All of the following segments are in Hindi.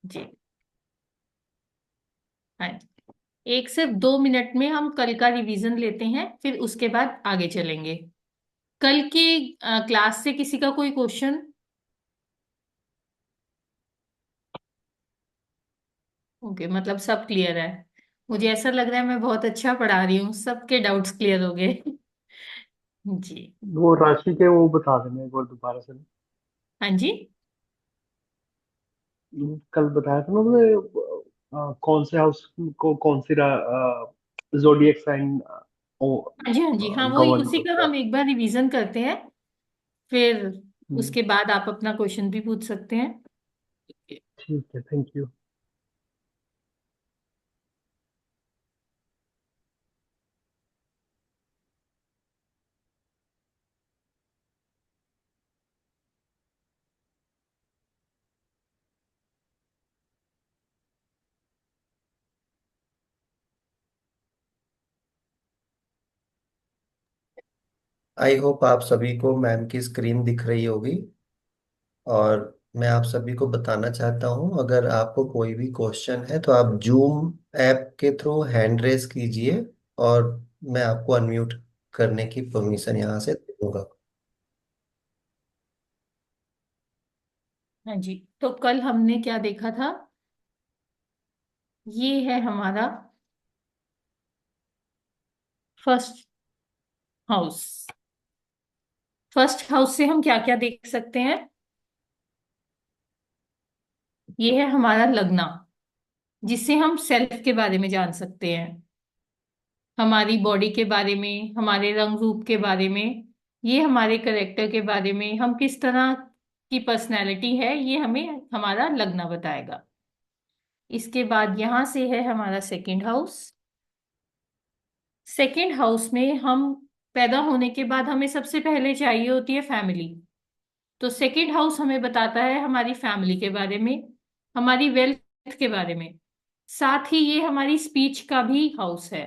जी। हाँ जी। एक से 2 मिनट में हम कल का रिवीजन लेते हैं, फिर उसके बाद आगे चलेंगे। कल की क्लास से किसी का कोई क्वेश्चन? ओके, मतलब सब क्लियर है। मुझे ऐसा लग रहा है मैं बहुत अच्छा पढ़ा रही हूँ, सबके डाउट्स क्लियर हो गए। जी। वो राशि के वो बता देना एक बार दोबारा से। हाँ जी। कल बताया था ना तुमने, कौन से हाउस को कौन सी जोडिएक साइन हाँ जी, हाँ जी, हाँ, वही गवर्न उसी का करता है। हम एक बार रिवीजन करते हैं, फिर हम्म, उसके बाद आप अपना क्वेश्चन भी पूछ सकते हैं। ठीक है, थैंक यू। आई होप आप सभी को मैम की स्क्रीन दिख रही होगी। और मैं आप सभी को बताना चाहता हूं, अगर आपको कोई भी क्वेश्चन है तो आप जूम ऐप के थ्रू हैंड रेस कीजिए, और मैं आपको अनम्यूट करने की परमिशन यहाँ से दे दूंगा। हाँ जी, तो कल हमने क्या देखा था? ये है हमारा फर्स्ट हाउस। फर्स्ट हाउस से हम क्या क्या देख सकते हैं? ये है हमारा लग्न, जिससे हम सेल्फ के बारे में जान सकते हैं, हमारी बॉडी के बारे में, हमारे रंग रूप के बारे में, ये हमारे करेक्टर के बारे में, हम किस तरह की पर्सनैलिटी है, ये हमें हमारा लग्न बताएगा। इसके बाद यहां से है हमारा सेकंड हाउस। सेकंड हाउस में हम पैदा होने के बाद हमें सबसे पहले चाहिए होती है फैमिली। तो सेकंड हाउस हमें बताता है हमारी फैमिली के बारे में, हमारी वेल्थ के बारे में। साथ ही ये हमारी स्पीच का भी हाउस है।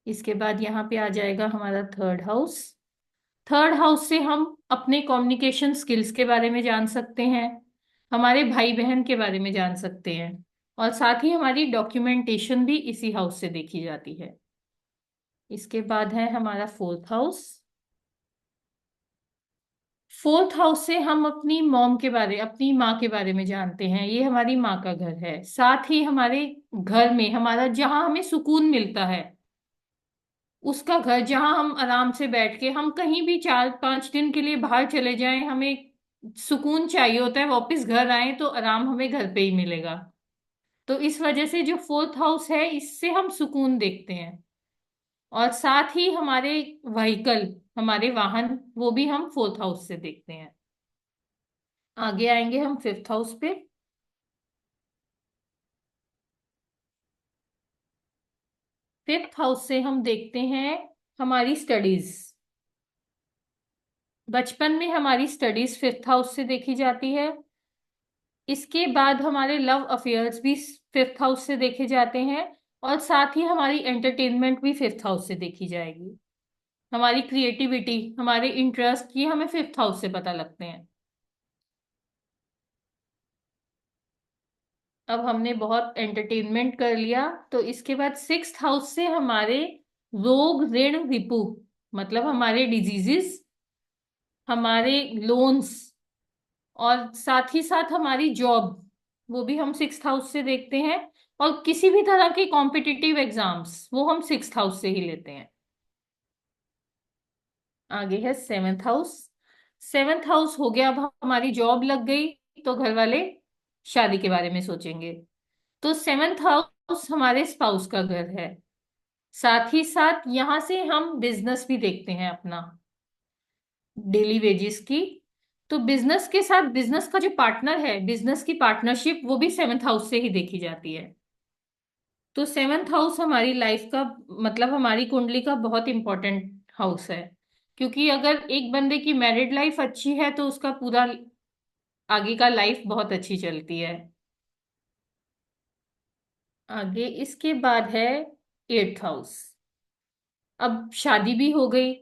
इसके बाद यहाँ पे आ जाएगा हमारा थर्ड हाउस। थर्ड हाउस से हम अपने कम्युनिकेशन स्किल्स के बारे में जान सकते हैं, हमारे भाई बहन के बारे में जान सकते हैं, और साथ ही हमारी डॉक्यूमेंटेशन भी इसी हाउस से देखी जाती है। इसके बाद है हमारा फोर्थ हाउस। फोर्थ हाउस से हम अपनी मॉम के बारे, अपनी माँ के बारे में जानते हैं, ये हमारी माँ का घर है। साथ ही हमारे घर में हमारा जहाँ हमें सुकून मिलता है, उसका घर, जहाँ हम आराम से बैठ के, हम कहीं भी 4-5 दिन के लिए बाहर चले जाएं, हमें सुकून चाहिए होता है, वापस घर आए तो आराम हमें घर पे ही मिलेगा। तो इस वजह से जो फोर्थ हाउस है, इससे हम सुकून देखते हैं। और साथ ही हमारे व्हीकल, हमारे वाहन, वो भी हम फोर्थ हाउस से देखते हैं। आगे आएंगे हम फिफ्थ हाउस पे। फिफ्थ हाउस से हम देखते हैं हमारी स्टडीज। बचपन में हमारी स्टडीज फिफ्थ हाउस से देखी जाती है। इसके बाद हमारे लव अफेयर्स भी फिफ्थ हाउस से देखे जाते हैं। और साथ ही हमारी एंटरटेनमेंट भी फिफ्थ हाउस से देखी जाएगी। हमारी क्रिएटिविटी, हमारे इंटरेस्ट, ये हमें फिफ्थ हाउस से पता लगते हैं। अब हमने बहुत एंटरटेनमेंट कर लिया, तो इसके बाद सिक्स्थ हाउस से हमारे रोग ऋण रिपू, मतलब हमारे डिजीजेस, हमारे लोन्स, और साथ ही साथ हमारी जॉब, वो भी हम सिक्स्थ हाउस से देखते हैं। और किसी भी तरह के कॉम्पिटिटिव एग्जाम्स, वो हम सिक्स्थ हाउस से ही लेते हैं। आगे है सेवेंथ हाउस। सेवेंथ हाउस हो गया, अब हमारी जॉब लग गई तो घर वाले शादी के बारे में सोचेंगे। तो सेवेंथ हाउस हमारे स्पाउस का घर है। साथ ही साथ यहां से हम बिजनेस भी देखते हैं अपना, डेली वेजेस की। तो बिजनेस के साथ बिजनेस का जो पार्टनर है, बिजनेस की पार्टनरशिप, वो भी सेवेंथ हाउस से ही देखी जाती है। तो सेवेंथ हाउस हमारी लाइफ का, मतलब हमारी कुंडली का बहुत इंपॉर्टेंट हाउस है। क्योंकि अगर एक बंदे की मैरिड लाइफ अच्छी है तो उसका पूरा आगे का लाइफ बहुत अच्छी चलती है। आगे इसके बाद है एट्थ हाउस। अब शादी भी हो गई।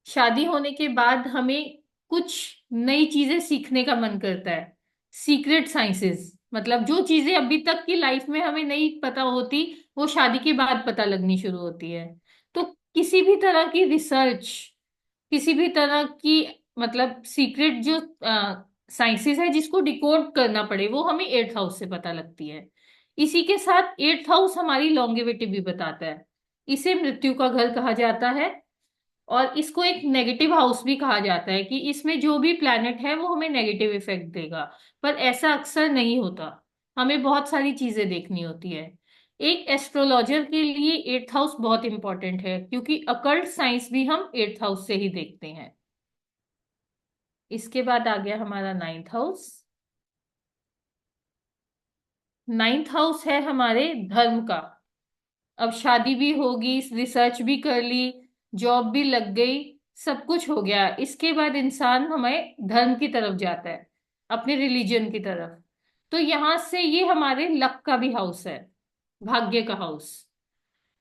शादी होने के बाद हमें कुछ नई चीजें सीखने का मन करता है। सीक्रेट साइंसेस, मतलब जो चीजें अभी तक की लाइफ में हमें नहीं पता होती, वो शादी के बाद पता लगनी शुरू होती है। तो किसी भी तरह की रिसर्च, किसी भी तरह की, मतलब सीक्रेट जो साइंसेस है जिसको डिकोड करना पड़े, वो हमें एट्थ हाउस से पता लगती है। इसी के साथ एट्थ हाउस हमारी लॉन्गेविटी भी बताता है। इसे मृत्यु का घर कहा जाता है, और इसको एक नेगेटिव हाउस भी कहा जाता है, कि इसमें जो भी प्लैनेट है वो हमें नेगेटिव इफेक्ट देगा। पर ऐसा अक्सर नहीं होता, हमें बहुत सारी चीजें देखनी होती है। एक एस्ट्रोलॉजर के लिए एट्थ हाउस बहुत इंपॉर्टेंट है, क्योंकि अकल्ट साइंस भी हम एट्थ हाउस से ही देखते हैं। इसके बाद आ गया हमारा नाइन्थ हाउस। नाइन्थ हाउस है हमारे धर्म का। अब शादी भी होगी, रिसर्च भी कर ली, जॉब भी लग गई, सब कुछ हो गया, इसके बाद इंसान हमें धर्म की तरफ जाता है, अपने रिलीजन की तरफ। तो यहां से ये हमारे लक का भी हाउस है, भाग्य का हाउस।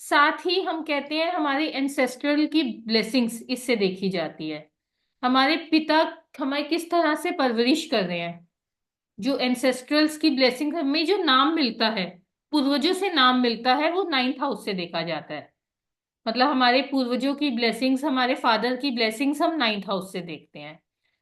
साथ ही हम कहते हैं हमारे एंसेस्ट्रल की ब्लेसिंग्स इससे देखी जाती है। हमारे पिता हमें किस तरह से परवरिश कर रहे हैं, जो एंसेस्ट्रल्स की ब्लेसिंग हमें जो नाम मिलता है, पूर्वजों से नाम मिलता है, वो नाइन्थ हाउस से देखा जाता है। मतलब हमारे पूर्वजों की ब्लेसिंग्स, हमारे फादर की ब्लेसिंग्स हम नाइन्थ हाउस से देखते हैं।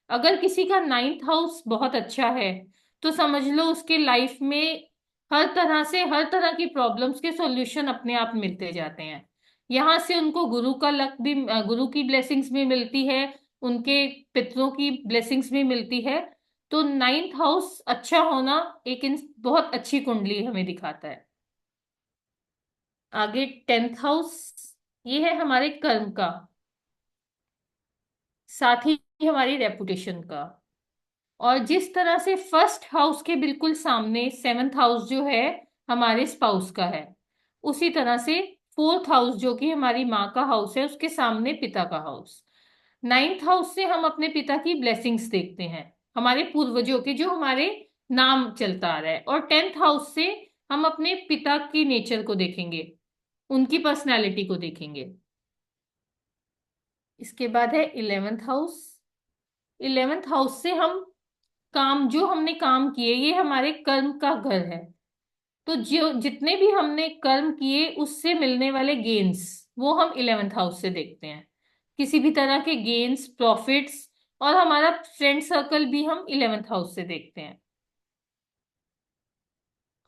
अगर किसी का नाइन्थ हाउस बहुत अच्छा है, तो समझ लो उसके लाइफ में हर तरह की प्रॉब्लम्स के सॉल्यूशन अपने आप मिलते जाते हैं। यहाँ से उनको गुरु का लक भी, गुरु की ब्लेसिंग्स भी मिलती है, उनके पितरों की ब्लेसिंग्स भी मिलती है। तो नाइन्थ हाउस अच्छा होना एक बहुत अच्छी कुंडली हमें दिखाता है। आगे टेंथ हाउस, ये है हमारे कर्म का, साथ ही हमारी रेपुटेशन का। और जिस तरह से फर्स्ट हाउस के बिल्कुल सामने सेवन्थ हाउस जो है हमारे स्पाउस का है, उसी तरह से फोर्थ हाउस जो कि हमारी माँ का हाउस है, उसके सामने पिता का हाउस। नाइन्थ हाउस से हम अपने पिता की ब्लेसिंग्स देखते हैं, हमारे पूर्वजों के, जो हमारे नाम चलता आ रहा है। और टेंथ हाउस से हम अपने पिता की नेचर को देखेंगे, उनकी पर्सनैलिटी को देखेंगे। इसके बाद है इलेवेंथ हाउस। इलेवेंथ हाउस से हम काम, जो हमने काम किए, ये हमारे कर्म का घर है। तो जो जितने भी हमने कर्म किए उससे मिलने वाले गेन्स, वो हम इलेवेंथ हाउस से देखते हैं। किसी भी तरह के गेन्स, प्रॉफिट्स, और हमारा फ्रेंड सर्कल भी हम इलेवेंथ हाउस से देखते हैं।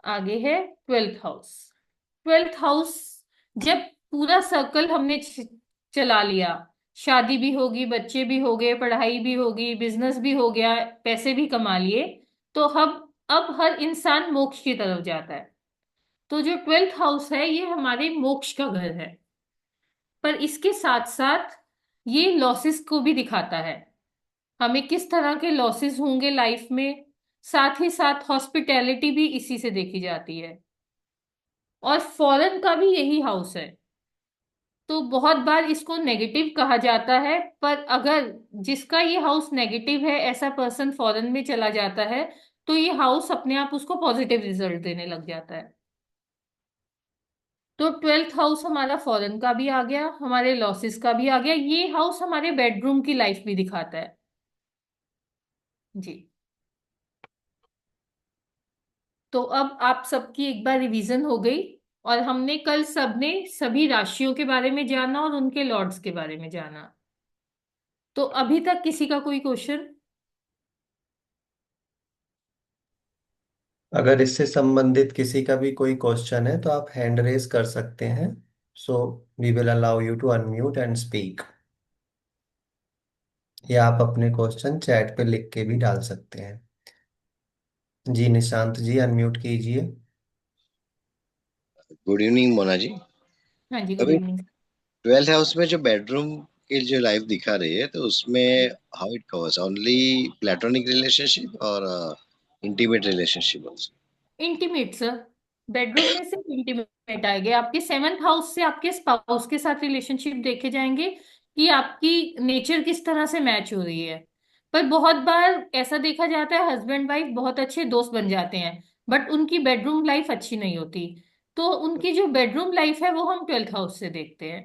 आगे है ट्वेल्थ हाउस। ट्वेल्थ हाउस, जब पूरा सर्कल हमने चला लिया, शादी भी होगी, बच्चे भी हो गए, पढ़ाई भी होगी, बिजनेस भी हो गया, पैसे भी कमा लिए, तो अब हर इंसान मोक्ष की तरफ जाता है। तो जो ट्वेल्थ हाउस है ये हमारे मोक्ष का घर है। पर इसके साथ साथ ये लॉसेस को भी दिखाता है, हमें किस तरह के लॉसेस होंगे लाइफ में। साथ ही साथ हॉस्पिटैलिटी भी इसी से देखी जाती है। और फॉरेन का भी यही हाउस है। तो बहुत बार इसको नेगेटिव कहा जाता है, पर अगर जिसका ये हाउस नेगेटिव है, ऐसा पर्सन फॉरेन में चला जाता है, तो ये हाउस अपने आप उसको पॉजिटिव रिजल्ट देने लग जाता है। तो ट्वेल्थ हाउस हमारा फॉरेन का भी आ गया, हमारे लॉसेस का भी आ गया। ये हाउस हमारे बेडरूम की लाइफ भी दिखाता है जी। तो अब आप सबकी एक बार रिवीजन हो गई, और हमने कल सबने सभी राशियों के बारे में जाना और उनके लॉर्ड्स के बारे में जाना। तो अभी तक किसी का कोई क्वेश्चन? अगर इससे संबंधित किसी का भी कोई क्वेश्चन है तो आप हैंड रेज कर सकते हैं। So we will allow you to unmute and speak, या आप अपने क्वेश्चन चैट पे लिख के भी डाल सकते हैं। जी निशांत जी, अनम्यूट कीजिए। Good evening Mona ji. हाँ जी, गुड अभी इवनिंग। ट्वेल्थ हाउस में जो बेडरूम की जो लाइफ दिखा रही है, तो उसमें how it covers only platonic relationship और intimate relationship also. Intimate sir, bedroom में सिर्फ इंटीमेट आएंगे। आपके सेवन्थ हाउस से आपके स्पाउस के साथ रिलेशनशिप देखे जाएंगे, कि आपकी नेचर किस तरह से मैच हो रही है। पर बहुत बार ऐसा देखा जाता है हस्बैंड वाइफ बहुत अच्छे दोस्त बन जाते हैं, बट उनकी बेडरूम लाइफ अच्छी नहीं होती। तो उनकी जो बेडरूम लाइफ है वो हम ट्वेल्थ हाउस से देखते हैं।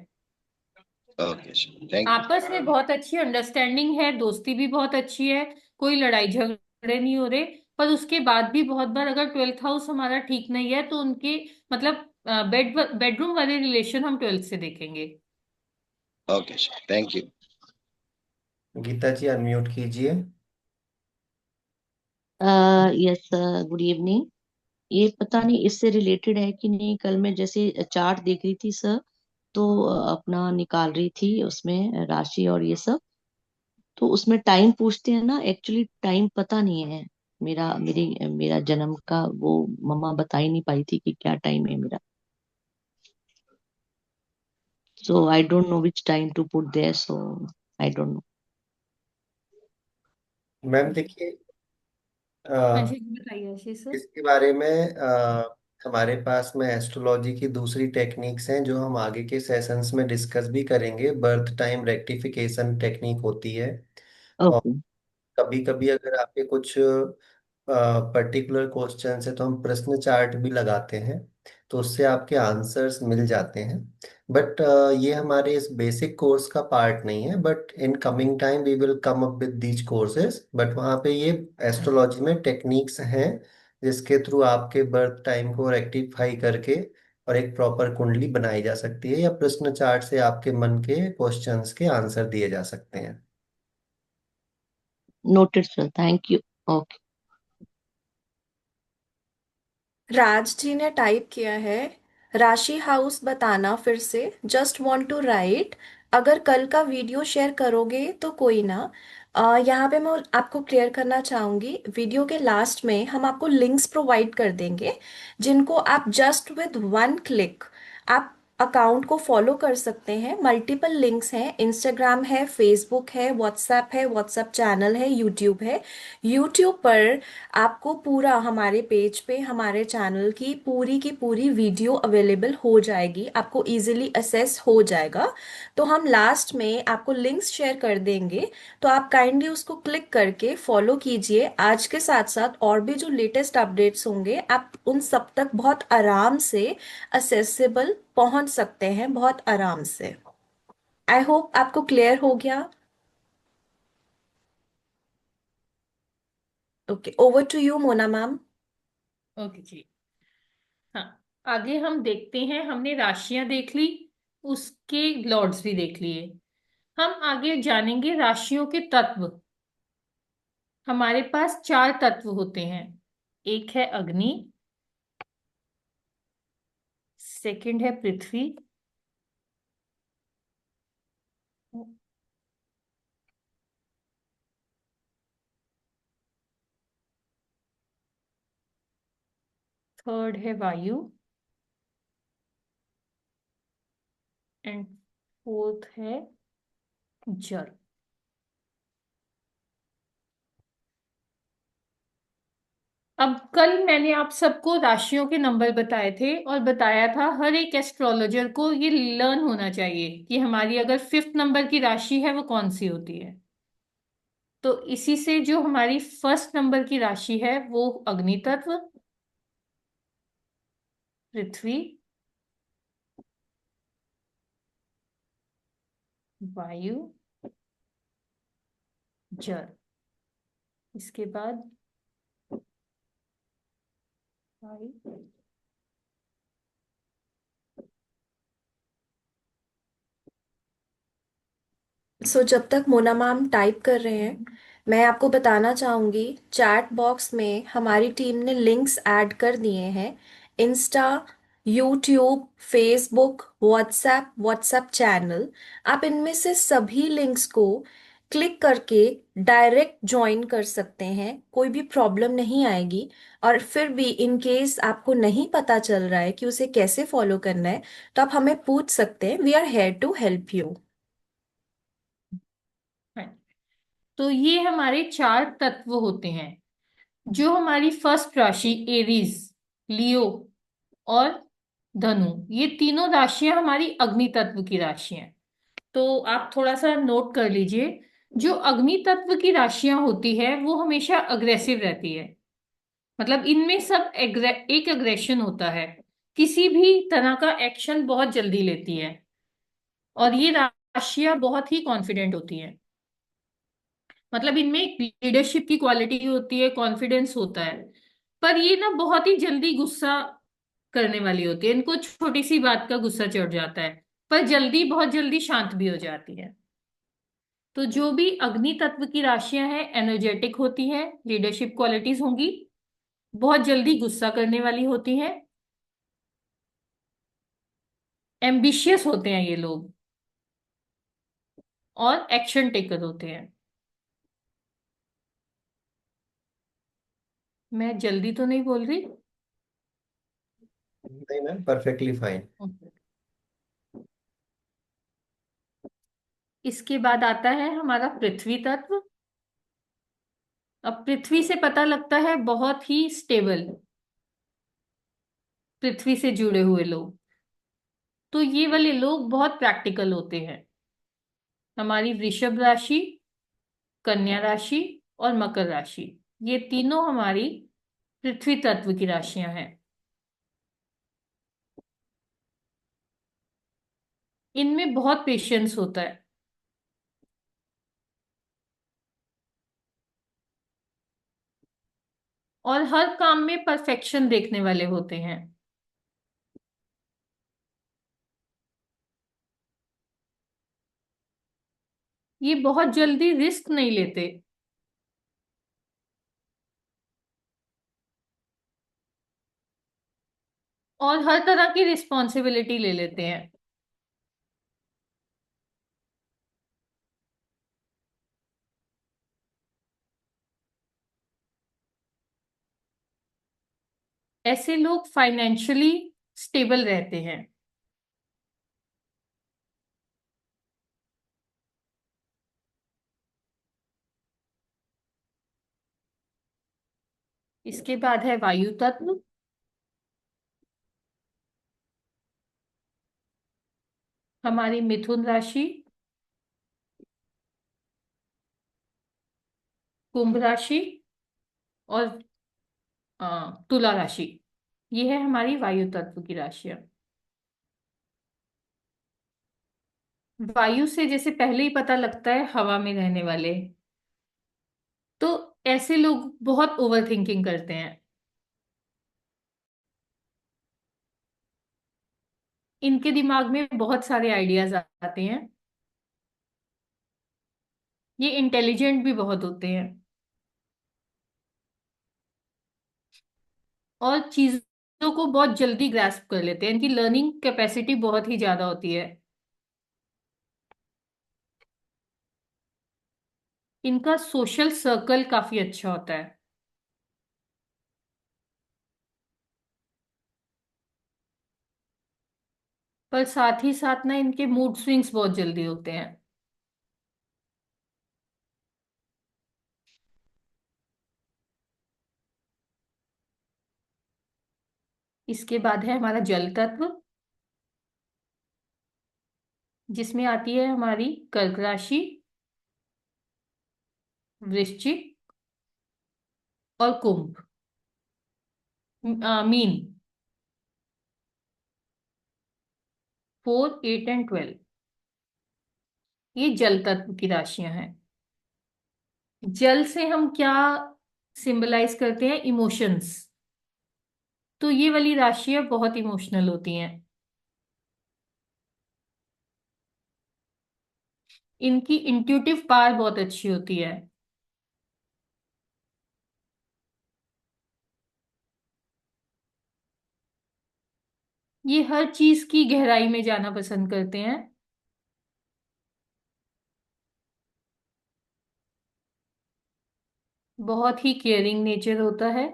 Okay, thank you. आपस में बहुत अच्छी अंडरस्टैंडिंग है, दोस्ती भी बहुत अच्छी है, कोई लड़ाई झगड़े नहीं हो रहे। पर उसके बाद भी बहुत बार अगर 12th हाउस हमारा ठीक नहीं है तो उनके मतलब बेडरूम वाले रिलेशन हम 12th से देखेंगे। Okay, thank you. Geeta ji unmute कीजिए। Yes, good evening. ये पता नहीं इससे रिलेटेड है कि नहीं, कल मैं जैसे चार्ट देख रही थी सर, तो अपना निकाल रही थी उसमें राशि और ये सब, तो उसमें टाइम पूछते हैं ना, एक्चुअली टाइम पता नहीं है मेरा जन्म का, वो मम्मा बता ही नहीं पाई थी कि क्या टाइम है मेरा। So I don't know which time to put there, so I don't know. Ma'am देखिए, हाँ अ, जी बताइए आशीष सर। इसके बारे में हमारे पास में एस्ट्रोलॉजी की दूसरी टेक्निक्स हैं जो हम आगे के सेशंस में डिस्कस भी करेंगे। बर्थ टाइम रेक्टिफिकेशन टेक्निक होती है। और ओके। कभी कभी अगर आपके कुछ पर्टिकुलर क्वेश्चन है तो हम प्रश्न चार्ट भी लगाते हैं, तो उससे आपके आंसर्स मिल जाते हैं। बट ये हमारे इस बेसिक कोर्स का पार्ट नहीं है, but in coming time we will come up with these courses. But वहाँ पे ये एस्ट्रोलॉजी में टेक्निक्स हैं जिसके थ्रू आपके बर्थ टाइम को रेक्टिफाई करके और एक प्रॉपर कुंडली बनाई जा सकती है, या प्रश्न चार्ट से आपके मन के क्वेश्चंस के आंसर दिए जा सकते हैं। Noted sir, thank you. Okay. Raj ji ने टाइप किया है, राशि हाउस बताना फिर से, जस्ट वांट टू राइट। अगर कल का वीडियो शेयर करोगे तो कोई ना। यहाँ पे मैं आपको क्लियर करना चाहूँगी, वीडियो के लास्ट में हम आपको लिंक्स प्रोवाइड कर देंगे जिनको आप जस्ट विद वन क्लिक आप अकाउंट को फॉलो कर सकते हैं। मल्टीपल लिंक्स हैं, इंस्टाग्राम है, फेसबुक है, व्हाट्सएप चैनल है, यूट्यूब है। यूट्यूब पर आपको पूरा हमारे पेज पे हमारे चैनल की पूरी वीडियो अवेलेबल हो जाएगी, आपको इजीली असेस हो जाएगा। तो हम लास्ट में आपको लिंक्स शेयर कर देंगे, तो आप काइंडली उसको क्लिक करके फॉलो कीजिए। आज के साथ साथ और भी जो लेटेस्ट अपडेट्स होंगे आप उन सब तक बहुत आराम से असेसेबल पहुंच सकते हैं, बहुत आराम से। आई होप आपको क्लियर हो गया। Okay, over to you Mona ma'am. Okay जी। हाँ, आगे हम देखते हैं। हमने राशियां देख ली, उसके लॉर्ड्स भी देख लिए। हम आगे जानेंगे राशियों के तत्व। हमारे पास 4 तत्व होते हैं। एक है अग्नि, सेकंड है पृथ्वी, थर्ड है वायु, एंड फोर्थ है जल। अब कल मैंने आप सबको राशियों के नंबर बताए थे और बताया था हर एक एस्ट्रोलॉजर को ये लर्न होना चाहिए कि हमारी अगर 5th नंबर की राशि है वो कौन सी होती है। तो इसी से जो हमारी 1st नंबर की राशि है वो अग्नि तत्व, पृथ्वी, वायु, जल। इसके बाद वायु। सो जब तक मोना मैम टाइप कर रहे हैं, मैं आपको बताना चाहूँगी, चैट बॉक्स में हमारी टीम ने लिंक्स ऐड कर दिए हैं। Insta, YouTube, Facebook, WhatsApp channel, आप इनमें से सभी लिंक्स को क्लिक करके डायरेक्ट ज्वाइन कर सकते हैं, कोई भी प्रॉब्लम नहीं आएगी। और फिर भी इन केस आपको नहीं पता चल रहा है कि उसे कैसे फॉलो करना है, तो आप हमें पूछ सकते हैं, we are here to help you. है। तो ये हमारे 4 तत्व होते हैं। जो हमारी 1st राशि एरीज, लियो और धनु, ये तीनों राशियां हमारी अग्नि तत्व की राशियां हैं। तो आप थोड़ा सा नोट कर लीजिए। जो अग्नि तत्व की राशियां होती है वो हमेशा अग्रेसिव रहती है। मतलब इनमें सब एक अग्रेशन होता है, किसी भी तरह का एक्शन बहुत जल्दी लेती है। और ये राशियां बहुत ही कॉन्फिडेंट होती हैं। मतलब इनमें एक लीडरशिप की क्वालिटी होती है, कॉन्फिडेंस होता है। पर ये ना बहुत ही जल्दी गुस्सा करने वाली होती है, इनको छोटी सी बात का गुस्सा चढ़ जाता है, पर जल्दी, बहुत जल्दी शांत भी हो जाती है। तो जो भी अग्नि तत्व की राशियां हैं एनर्जेटिक होती हैं, लीडरशिप क्वालिटीज होंगी, बहुत जल्दी गुस्सा करने वाली होती हैं, एम्बिशियस होते हैं ये लोग, और एक्शन टेकर होते हैं। मैं जल्दी तो नहीं बोल रही? नहीं मैम, परफेक्टली फाइन। इसके बाद आता है हमारा पृथ्वी तत्व। अब पृथ्वी से पता लगता है बहुत ही स्टेबल, पृथ्वी से जुड़े हुए लोग। तो ये वाले लोग बहुत प्रैक्टिकल होते हैं। हमारी वृषभ राशि, कन्या राशि और मकर राशि, ये तीनों हमारी पृथ्वी तत्व की राशियां हैं। इनमें बहुत पेशेंस होता है, और हर काम में परफेक्शन देखने वाले होते हैं। ये बहुत जल्दी रिस्क नहीं लेते, और हर तरह की रिस्पॉन्सिबिलिटी ले लेते हैं। ऐसे लोग फाइनेंशियली स्टेबल रहते हैं। इसके बाद है वायु तत्व। हमारी मिथुन राशि, कुंभ राशि और तुला राशि, ये है हमारी वायु तत्व की राशियां। वायु से जैसे पहले ही पता लगता है हवा में रहने वाले, तो ऐसे लोग बहुत ओवर थिंकिंग करते हैं। इनके दिमाग में बहुत सारे आइडियाज आते हैं। ये इंटेलिजेंट भी बहुत होते हैं, और चीजों को बहुत जल्दी ग्रास्प कर लेते हैं। इनकी लर्निंग कैपेसिटी बहुत ही ज्यादा होती है। इनका सोशल सर्कल काफी अच्छा होता है। पर साथ ही साथ ना इनके मूड स्विंग्स बहुत जल्दी होते हैं। इसके बाद है हमारा जल तत्व, जिसमें आती है हमारी कर्क राशि, वृश्चिक और कुंभ, मीन, 4, 8 एंड 12, ये जल तत्व की राशियां हैं। जल से हम क्या सिंबलाइज करते हैं? इमोशंस। तो ये वाली राशियां बहुत इमोशनल होती हैं। इनकी इंट्यूटिव पावर बहुत अच्छी होती है। ये हर चीज की गहराई में जाना पसंद करते हैं। बहुत ही केयरिंग नेचर होता है,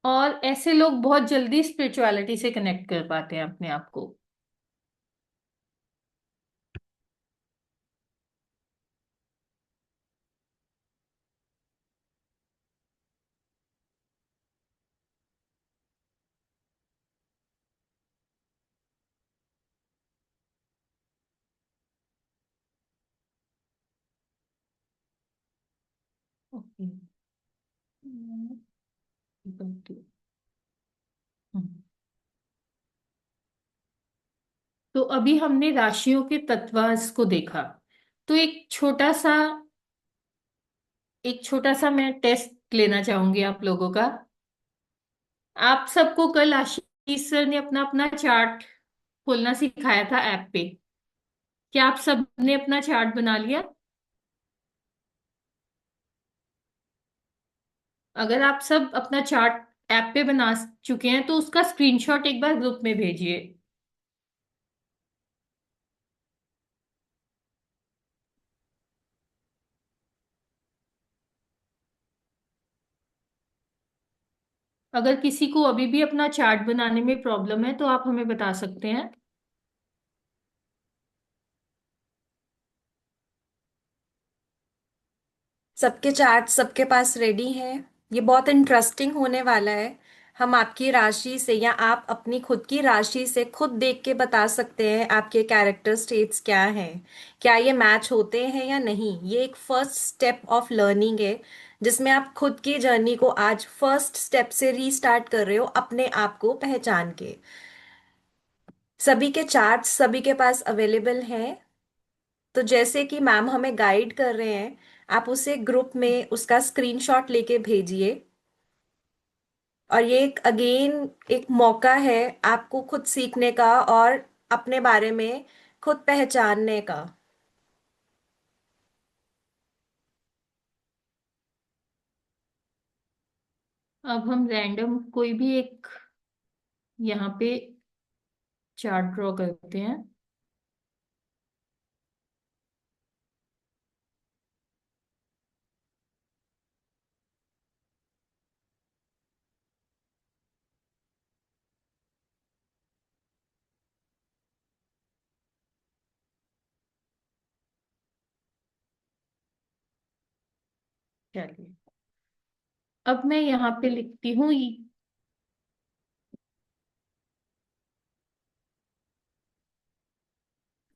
और ऐसे लोग बहुत जल्दी स्पिरिचुअलिटी से कनेक्ट कर पाते हैं अपने आप को। ओके। तो अभी हमने राशियों के तत्वांश को देखा। तो एक छोटा सा मैं टेस्ट लेना चाहूंगी आप लोगों का। आप सबको कल आशीष सर ने अपना अपना चार्ट खोलना सिखाया था ऐप पे। क्या आप सब ने अपना चार्ट बना लिया? अगर आप सब अपना चार्ट ऐप पे बना चुके हैं तो उसका स्क्रीनशॉट एक बार ग्रुप में भेजिए। अगर किसी को अभी भी अपना चार्ट बनाने में प्रॉब्लम है तो आप हमें बता सकते हैं। सबके चार्ट सबके पास रेडी हैं। ये बहुत इंटरेस्टिंग होने वाला है। हम आपकी राशि से या आप अपनी खुद की राशि से खुद देख के बता सकते हैं आपके कैरेक्टर स्टेट्स क्या हैं, क्या ये मैच होते हैं या नहीं। ये एक फर्स्ट स्टेप ऑफ लर्निंग है जिसमें आप खुद की जर्नी को आज फर्स्ट स्टेप से रीस्टार्ट कर रहे हो अपने आप को पहचान के। सभी के चार्ट्स सभी के पास अवेलेबल हैं। तो जैसे कि मैम हमें गाइड कर रहे हैं, आप उसे ग्रुप में उसका स्क्रीनशॉट लेके भेजिए। और ये एक अगेन एक मौका है आपको खुद सीखने का और अपने बारे में खुद पहचानने का। अब हम रैंडम कोई भी एक यहाँ पे चार्ट ड्रॉ करते हैं। चलिए, अब मैं यहाँ पे लिखती हूँ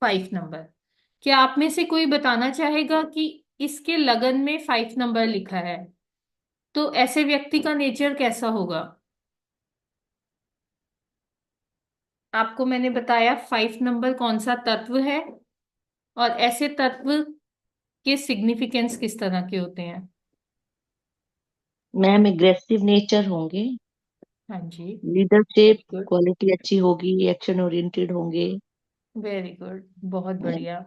5 नंबर। क्या आप में से कोई बताना चाहेगा कि इसके लगन में 5 नंबर लिखा है, तो ऐसे व्यक्ति का नेचर कैसा होगा? आपको मैंने बताया 5 नंबर कौन सा तत्व है और ऐसे तत्व के सिग्निफिकेंस किस तरह के होते हैं। मैम एग्रेसिव नेचर होंगे, हाँ जी। Leadership good. क्वालिटी अच्छी होगी, एक्शन ओरिएंटेड होंगे। वेरी गुड, बहुत बढ़िया।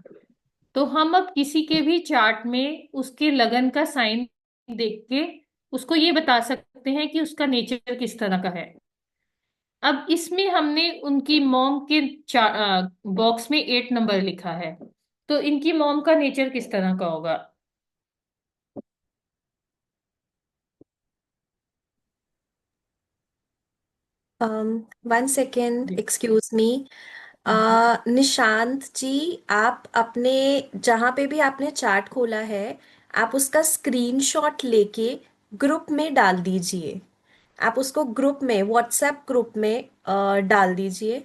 तो हम अब किसी के भी चार्ट में उसके लगन का साइन देख के उसको ये बता सकते हैं कि उसका नेचर किस तरह का है। अब इसमें हमने उनकी मॉम के बॉक्स में 8 नंबर लिखा है, तो इनकी मॉम का नेचर किस तरह का होगा? वन सेकेंड, जी। Excuse me. निशांत जी, आप अपने जहाँ पे भी आपने चार्ट खोला है, आप उसका स्क्रीनशॉट लेके ग्रुप में डाल दीजिए। आप उसको ग्रुप में, व्हाट्सएप ग्रुप में डाल दीजिए।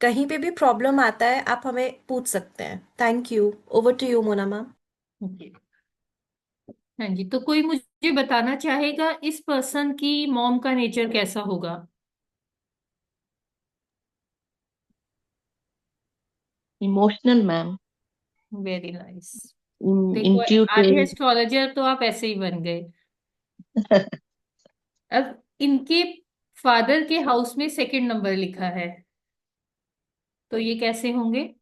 कहीं पे भी प्रॉब्लम आता है आप हमें पूछ सकते हैं। Thank you. Over to you Mona ma'am. जी। हाँ जी, तो कोई मुझे बताना चाहेगा इस पर्सन की मॉम का नेचर कैसा होगा? Emotional ma'am, very nice. देखो, आधे इंट्यूटिव। एस्ट्रोलॉजर तो आप ऐसे ही बन गए। अब इनके फादर के हाउस में 2nd नंबर लिखा है, तो ये कैसे होंगे?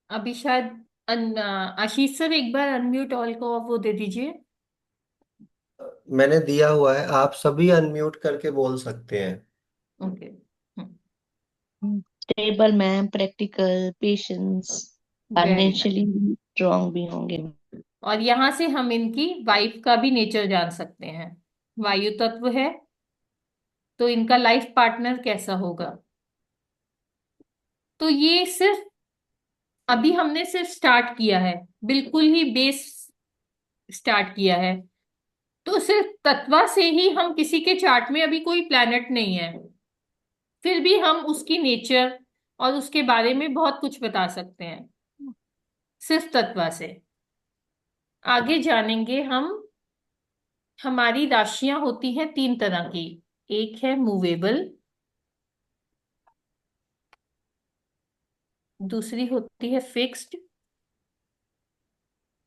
अभी शायद आशीष सर एक बार अनम्यूट ऑल को वो दे दीजिए। मैंने दिया हुआ है, आप सभी अनम्यूट करके बोल सकते हैं। Okay. Stable ma'am, practical, patience, very financially nice. Strong भी होंगे। और यहां से हम इनकी वाइफ का भी नेचर जान सकते हैं। वायु तत्व है, तो इनका लाइफ पार्टनर कैसा होगा? तो ये सिर्फ अभी हमने सिर्फ स्टार्ट किया है, बिल्कुल ही बेस स्टार्ट किया है। तो सिर्फ तत्वा से ही हम किसी के चार्ट में अभी कोई प्लैनेट नहीं है, फिर भी हम उसकी नेचर और उसके बारे में बहुत कुछ बता सकते हैं। सिर्फ तत्वा से। आगे जानेंगे हम। हमारी राशियां होती हैं तीन तरह की। एक है मूवेबल, दूसरी होती है fixed,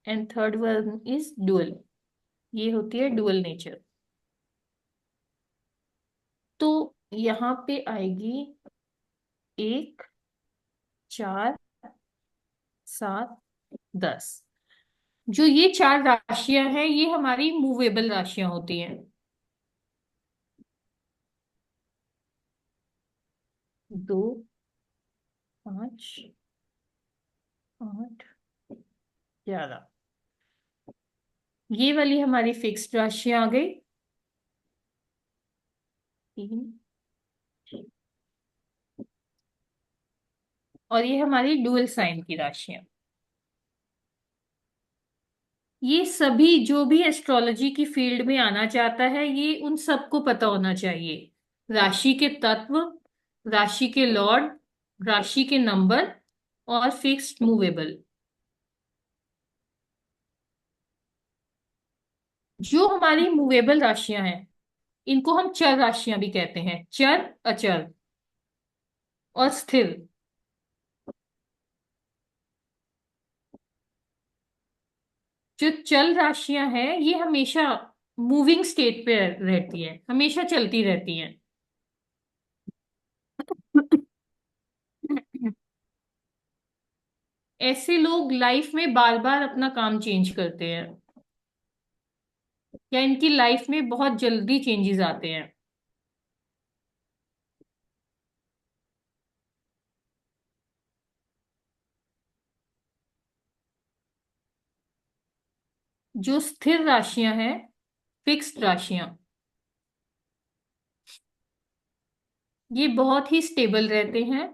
and third one is dual. ये होती है डुअल नेचर। तो यहाँ पे आएगी 1, 4, 7, 10। जो ये चार राशियां हैं ये हमारी मूवेबल राशियां होती हैं। 2, 5, 8, 11। ये वाली हमारी फिक्स्ड राशियां आ गई। 3, और ये हमारी डुअल साइन की राशियां। ये सभी जो भी एस्ट्रोलॉजी की फील्ड में आना चाहता है ये उन सबको पता होना चाहिए। राशि के तत्व, राशि के लॉर्ड, राशि के नंबर, और फिक्स्ड मूवेबल। जो हमारी मूवेबल राशियां हैं इनको हम चर राशियां भी कहते हैं। चर, अचर और स्थिर। जो चल राशियां हैं ये हमेशा मूविंग स्टेट पे रहती है, हमेशा चलती रहती हैं। ऐसे लोग लाइफ में बार बार अपना काम चेंज करते हैं, या इनकी लाइफ में बहुत जल्दी चेंजेस आते हैं। जो स्थिर राशियां हैं, फिक्स्ड राशियां, ये बहुत ही स्टेबल रहते हैं।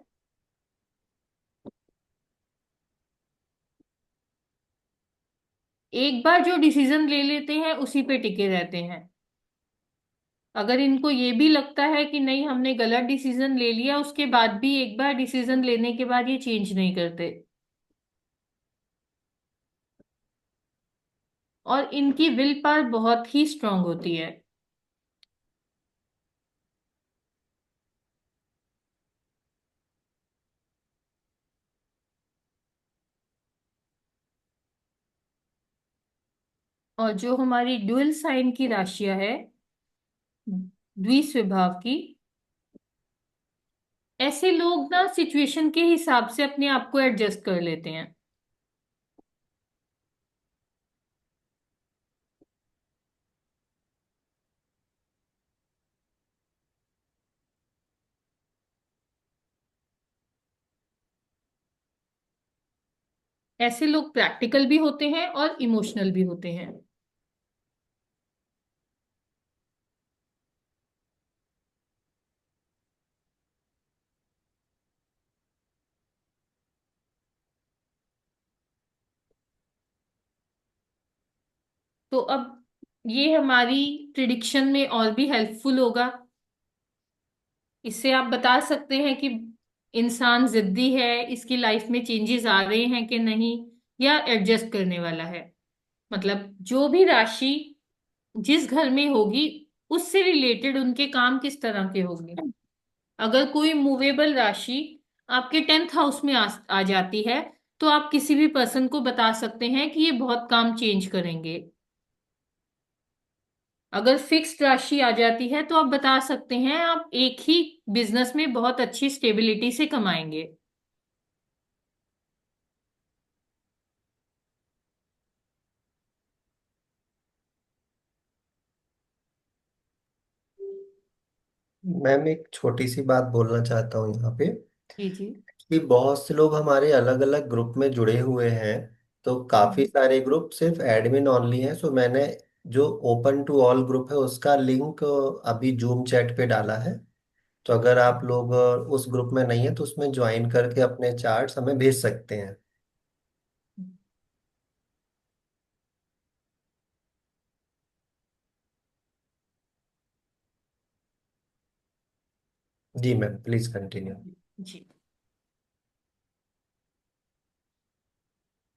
एक बार जो डिसीजन ले लेते हैं उसी पे टिके रहते हैं। अगर इनको ये भी लगता है कि नहीं हमने गलत डिसीजन ले लिया, उसके बाद भी एक बार डिसीजन लेने के बाद ये चेंज नहीं करते। और इनकी विल पावर बहुत ही स्ट्रांग होती है। और जो हमारी ड्यूल साइन की राशियां है, द्विस्वभाव की, ऐसे लोग ना सिचुएशन के हिसाब से अपने आप को एडजस्ट कर लेते हैं। ऐसे लोग प्रैक्टिकल भी होते हैं और इमोशनल भी होते हैं। तो अब ये हमारी प्रिडिक्शन में और भी हेल्पफुल होगा। इससे आप बता सकते हैं कि इंसान जिद्दी है, इसकी लाइफ में चेंजेस आ रहे हैं कि नहीं, या एडजस्ट करने वाला है। मतलब जो भी राशि जिस घर में होगी उससे रिलेटेड उनके काम किस तरह के होंगे। अगर कोई मूवेबल राशि आपके 10th हाउस में आ जाती है तो आप किसी भी पर्सन को बता सकते हैं कि ये बहुत काम चेंज करेंगे। अगर फिक्स्ड राशि आ जाती है तो आप बता सकते हैं आप एक ही बिजनेस में बहुत अच्छी स्टेबिलिटी से कमाएंगे। मैम एक छोटी सी बात बोलना चाहता हूँ यहाँ पे जी जी। कि बहुत से लोग हमारे अलग अलग ग्रुप में जुड़े हुए हैं। तो काफी सारे ग्रुप सिर्फ एडमिन ओनली हैं। सो मैंने जो ओपन टू ऑल ग्रुप है उसका लिंक अभी जूम चैट पे डाला है। तो अगर आप लोग उस ग्रुप में नहीं है तो उसमें ज्वाइन करके अपने चार्ट्स हमें भेज सकते हैं। जी मैम, प्लीज कंटिन्यू। जी।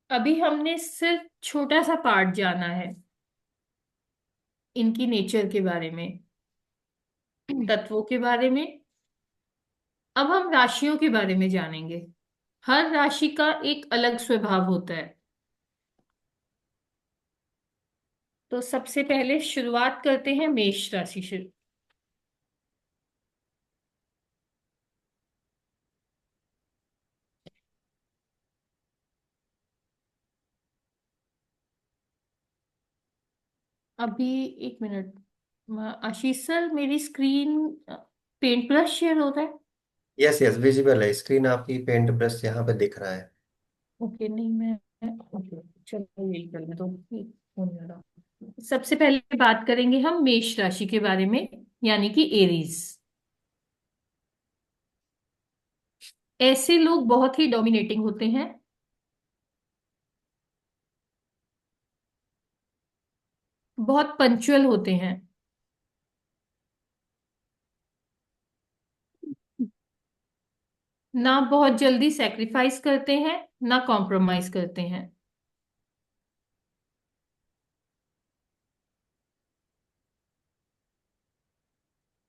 अभी हमने सिर्फ छोटा सा पार्ट जाना है इनकी नेचर के बारे में, तत्वों के बारे में। अब हम राशियों के बारे में जानेंगे। हर राशि का एक अलग स्वभाव होता है। तो सबसे पहले शुरुआत करते हैं मेष राशि से। अभी एक मिनट, आशीष सर मेरी स्क्रीन पेंट ब्रश शेयर हो रहा है। यस यस, विजिबल है स्क्रीन आपकी, पेंट ब्रश यहाँ पे दिख रहा है। ओके, नहीं मैं, ओके चलो यही कर लें तो हो जाएगा। सबसे पहले बात करेंगे हम मेष राशि के बारे में, यानी कि एरीज। ऐसे लोग बहुत ही डोमिनेटिंग होते हैं, बहुत पंचुअल होते हैं, ना बहुत जल्दी सेक्रीफाइस करते हैं, ना कॉम्प्रोमाइज करते हैं,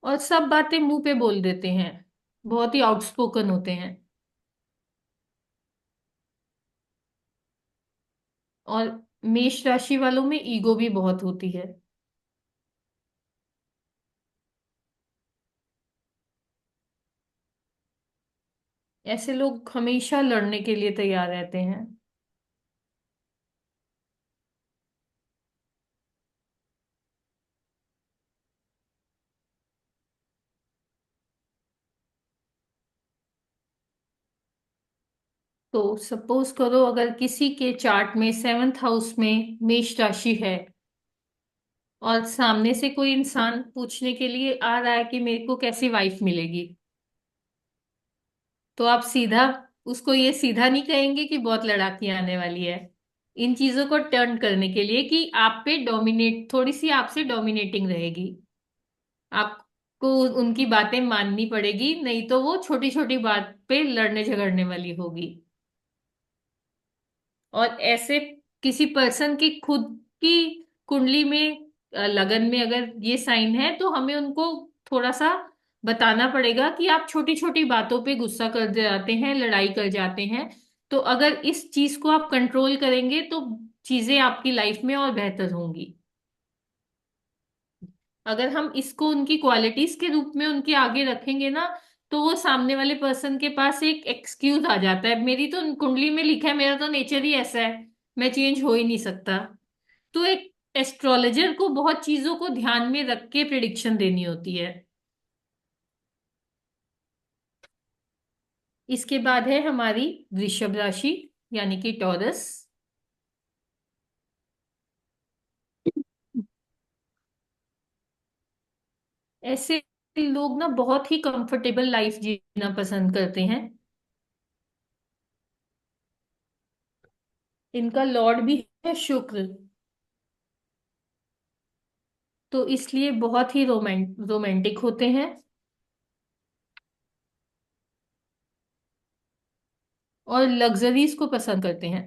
और सब बातें मुंह पे बोल देते हैं, बहुत ही आउटस्पोकन होते हैं। और मेष राशि वालों में ईगो भी बहुत होती है। ऐसे लोग हमेशा लड़ने के लिए तैयार रहते हैं। तो सपोज करो अगर किसी के चार्ट में 7th हाउस में मेष राशि है, और सामने से कोई इंसान पूछने के लिए आ रहा है कि मेरे को कैसी वाइफ मिलेगी, तो आप सीधा उसको ये सीधा नहीं कहेंगे कि बहुत लड़ाकी आने वाली है। इन चीजों को टर्न करने के लिए कि आप पे डोमिनेट, थोड़ी सी आपसे डोमिनेटिंग रहेगी, आपको उनकी बातें माननी पड़ेगी, नहीं तो वो छोटी छोटी बात पे लड़ने झगड़ने वाली होगी। और ऐसे किसी पर्सन की खुद की कुंडली में, लगन में अगर ये साइन है, तो हमें उनको थोड़ा सा बताना पड़ेगा कि आप छोटी छोटी बातों पे गुस्सा कर जाते हैं, लड़ाई कर जाते हैं। तो अगर इस चीज को आप कंट्रोल करेंगे तो चीजें आपकी लाइफ में और बेहतर होंगी। अगर हम इसको उनकी क्वालिटीज के रूप में उनके आगे रखेंगे ना, तो वो सामने वाले पर्सन के पास एक एक्सक्यूज आ जाता है, मेरी तो कुंडली में लिखा है, मेरा तो नेचर ही ऐसा है, मैं चेंज हो ही नहीं सकता। तो एक एस्ट्रोलॉजर को बहुत चीजों को ध्यान में रख के प्रिडिक्शन देनी होती है। इसके बाद है हमारी वृषभ राशि, यानी कि टॉरस। ऐसे लोग ना बहुत ही कंफर्टेबल लाइफ जीना पसंद करते हैं। इनका लॉर्ड भी है शुक्र, तो इसलिए बहुत ही रोमांटिक होते हैं, और लग्जरीज को पसंद करते हैं।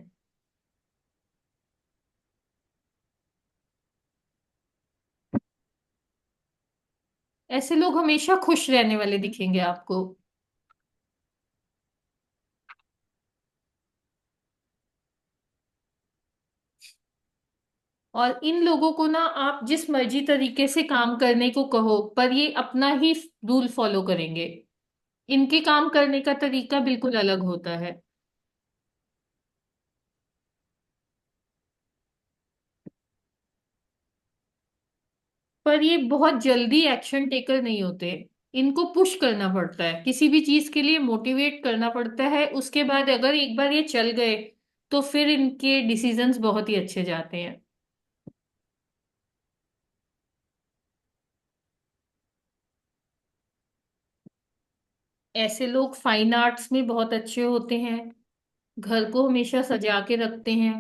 ऐसे लोग हमेशा खुश रहने वाले दिखेंगे आपको। और इन लोगों को ना आप जिस मर्जी तरीके से काम करने को कहो, पर ये अपना ही रूल फॉलो करेंगे। इनके काम करने का तरीका बिल्कुल अलग होता है। पर ये बहुत जल्दी एक्शन टेकर नहीं होते। इनको पुश करना पड़ता है, किसी भी चीज के लिए मोटिवेट करना पड़ता है, उसके बाद अगर एक बार ये चल गए तो फिर इनके डिसीजंस बहुत ही अच्छे जाते हैं। ऐसे लोग फाइन आर्ट्स में बहुत अच्छे होते हैं, घर को हमेशा सजा के रखते हैं,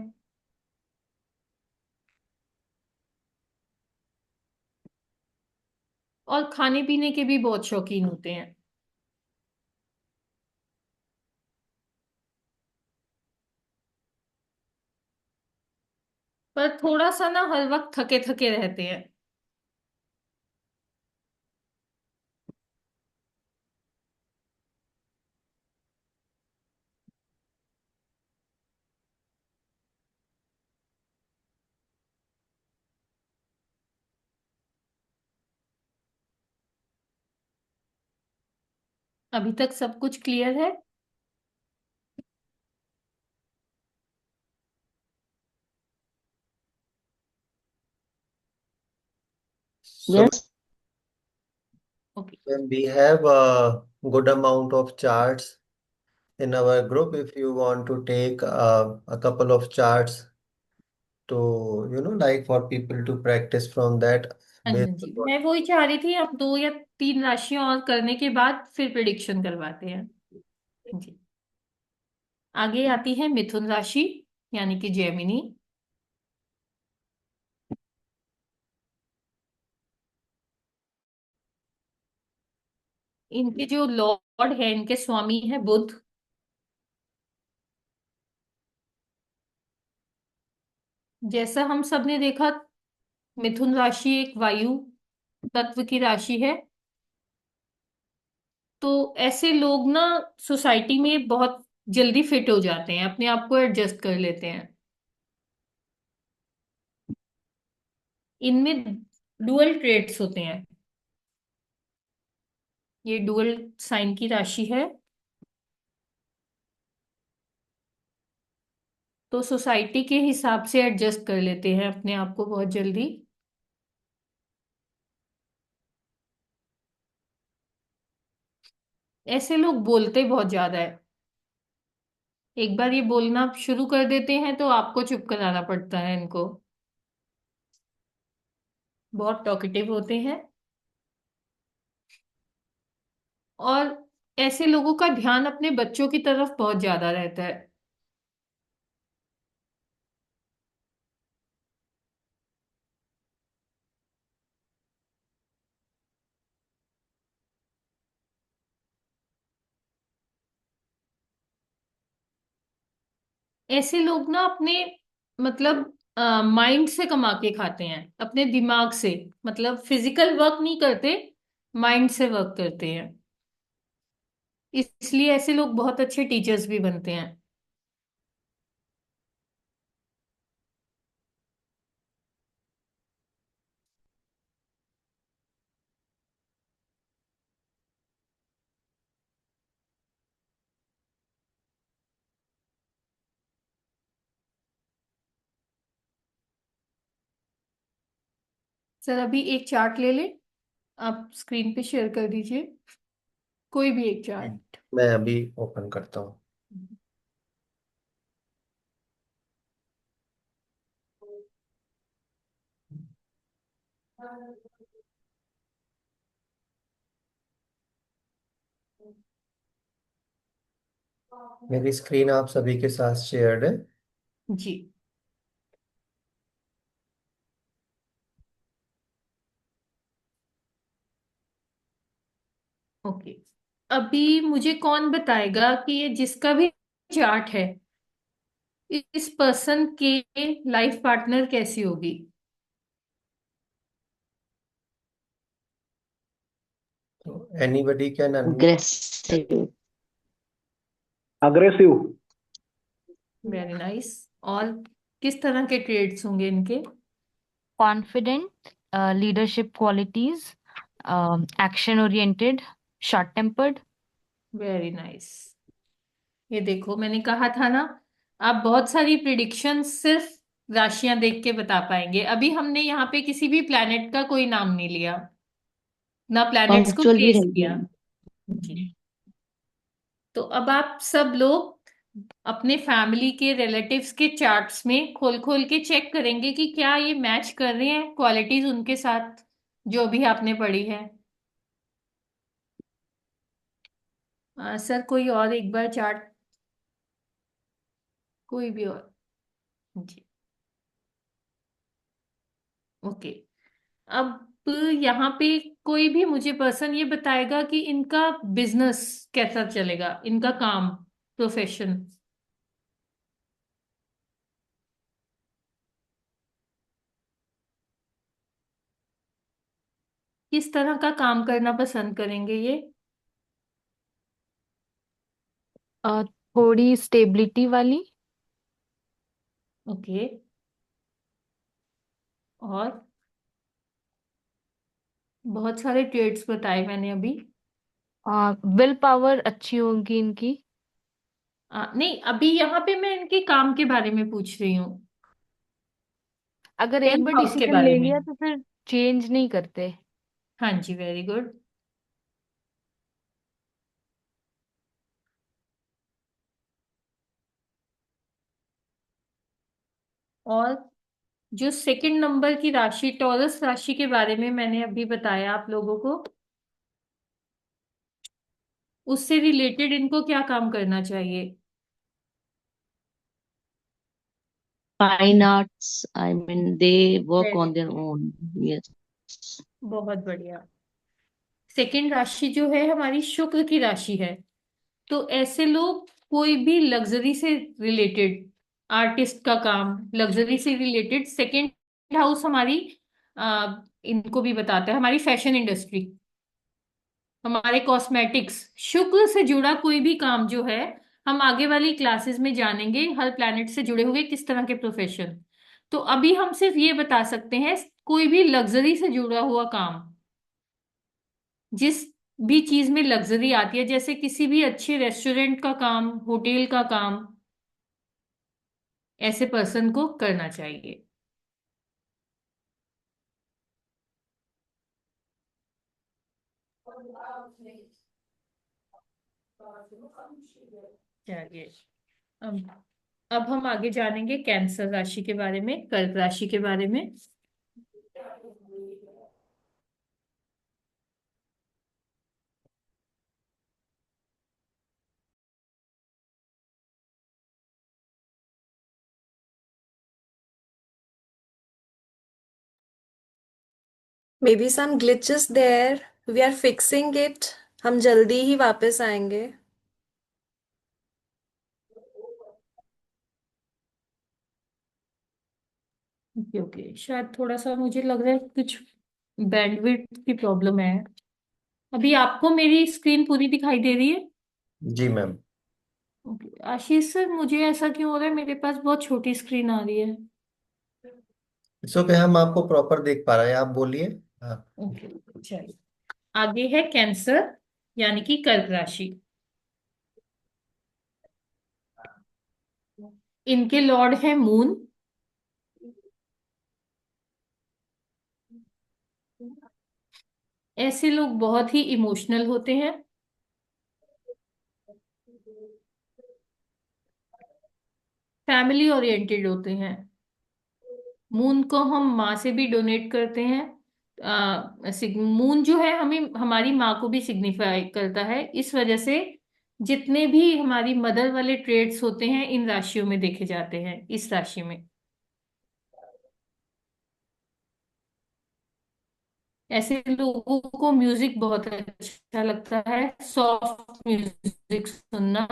और खाने पीने के भी बहुत शौकीन होते हैं। पर थोड़ा सा ना हर वक्त थके थके रहते हैं। अभी तक सब कुछ क्लियर है? So yes. Okay. we have a good amount of charts in our group. If you want to take a couple of charts to, like for people to practice from that हाँ based जी, on मैं वही चाह रही थी, अब 2 या 3 राशियां और करने के बाद फिर प्रिडिक्शन करवाते हैं। जी। आगे आती है मिथुन राशि, यानी कि जेमिनी। इनके जो लॉर्ड है, इनके स्वामी है बुध। जैसा हम सब ने देखा, मिथुन राशि एक वायु तत्व की राशि है। तो ऐसे लोग ना सोसाइटी में बहुत जल्दी फिट हो जाते हैं, अपने आप को एडजस्ट कर लेते हैं। इनमें डुअल ट्रेड्स होते हैं। ये डुअल साइन की राशि है। तो सोसाइटी के हिसाब से एडजस्ट कर लेते हैं अपने आप को बहुत जल्दी। ऐसे लोग बोलते बहुत ज्यादा है। एक बार ये बोलना शुरू कर देते हैं तो आपको चुप कराना पड़ता है इनको। बहुत टॉकेटिव होते हैं। और ऐसे लोगों का ध्यान अपने बच्चों की तरफ बहुत ज्यादा रहता है। ऐसे लोग ना अपने मतलब माइंड से कमा के खाते हैं, अपने दिमाग से। मतलब फिजिकल वर्क नहीं करते, माइंड से वर्क करते हैं। इसलिए ऐसे लोग बहुत अच्छे टीचर्स भी बनते हैं। सर अभी एक चार्ट ले ले, आप स्क्रीन पे शेयर कर दीजिए कोई भी एक चार्ट। मैं अभी ओपन करता हूँ। मेरी स्क्रीन आप सभी के साथ शेयर्ड है। जी। ओके। अभी मुझे कौन बताएगा कि ये जिसका भी चार्ट है, इस पर्सन के लाइफ पार्टनर कैसी होगी? तो anybody can unmute. Aggressive. Aggressive. Very nice. और किस तरह के ट्रेड्स होंगे इनके? confident, leadership qualities, action oriented, short tempered. Very nice. ये देखो, मैंने कहा था ना, आप बहुत सारी प्रिडिक्शन सिर्फ राशियां देख के बता पाएंगे। अभी हमने यहाँ पे किसी भी प्लैनेट का कोई नाम नहीं लिया, ना प्लैनेट्स को पंक्चुअल भी प्लेस रहिए। किया। जी। तो अब आप सब लोग अपने फैमिली के रिलेटिव्स के चार्ट्स में खोल खोल के चेक करेंगे कि क्या ये मैच कर रहे हैं क्वालिटीज उनके साथ जो भी आपने पढ़ी है। सर कोई और एक बार चार्ट, कोई भी और। जी। ओके। अब यहाँ पे कोई भी मुझे पर्सन ये बताएगा कि इनका बिजनेस कैसा चलेगा, इनका काम, प्रोफेशन। किस तरह का काम करना पसंद करेंगे ये? थोड़ी स्टेबिलिटी वाली। ओके। और बहुत सारे ट्रेड्स बताए मैंने अभी। विल पावर अच्छी होगी इनकी। नहीं, अभी यहाँ पे मैं इनके काम के बारे में पूछ रही हूँ। अगर एक 10th बार हाउस के डिसीजन बारे ले में। लिया तो फिर चेंज नहीं करते। हाँ जी, वेरी गुड। और जो सेकंड नंबर की राशि, टॉरस राशि के बारे में मैंने अभी बताया आप लोगों को, उससे रिलेटेड इनको क्या काम करना चाहिए? Fine arts, I mean they work very on their good. Own. Yes. बहुत बढ़िया। सेकंड राशि जो है हमारी शुक्र की राशि है। तो ऐसे लोग कोई भी लग्जरी से रिलेटेड, आर्टिस्ट का काम, लग्जरी से रिलेटेड, सेकंड हाउस हमारी इनको भी बताता है, हमारी फैशन इंडस्ट्री, हमारे कॉस्मेटिक्स, शुक्र से जुड़ा कोई भी काम जो है, हम आगे वाली क्लासेस में जानेंगे हर प्लैनेट से जुड़े हुए किस तरह के प्रोफेशन। तो अभी हम सिर्फ ये बता सकते हैं कोई भी लग्जरी से जुड़ा हुआ काम, जिस भी चीज में लग्जरी आती है, जैसे किसी भी अच्छे रेस्टोरेंट का काम, होटल का काम, ऐसे पर्सन को करना चाहिए। चलिए, अब अब हम आगे जानेंगे कैंसर राशि के बारे में, कर्क राशि के बारे में। May be some glitches there, we are fixing it. हम जल्दी ही वापस आएंगे। ओके ओके, शायद थोड़ा सा मुझे लग रहा है कुछ बैंडविड्थ की प्रॉब्लम है। अभी आपको मेरी स्क्रीन पूरी दिखाई दे रही है? जी मैम। ओके आशीष सर, मुझे ऐसा क्यों हो रहा है, मेरे पास बहुत छोटी स्क्रीन आ रही है। इट्स ओके, हम आपको प्रॉपर देख पा रहे हैं, आप बोलिए। हाँ। ओके, चलिए। आगे है कैंसर, यानी कि कर्क राशि। इनके लॉर्ड है मून। ऐसे लोग बहुत ही इमोशनल होते हैं, फैमिली ओरिएंटेड होते हैं। मून को हम माँ से भी डोनेट करते हैं। मून जो है हमें हमारी माँ को भी सिग्निफाई करता है, इस वजह से जितने भी हमारी मदर वाले ट्रेड्स होते हैं इन राशियों में देखे जाते हैं, इस राशि में। ऐसे लोगों को म्यूजिक बहुत अच्छा लगता है, सॉफ्ट म्यूजिक सुनना।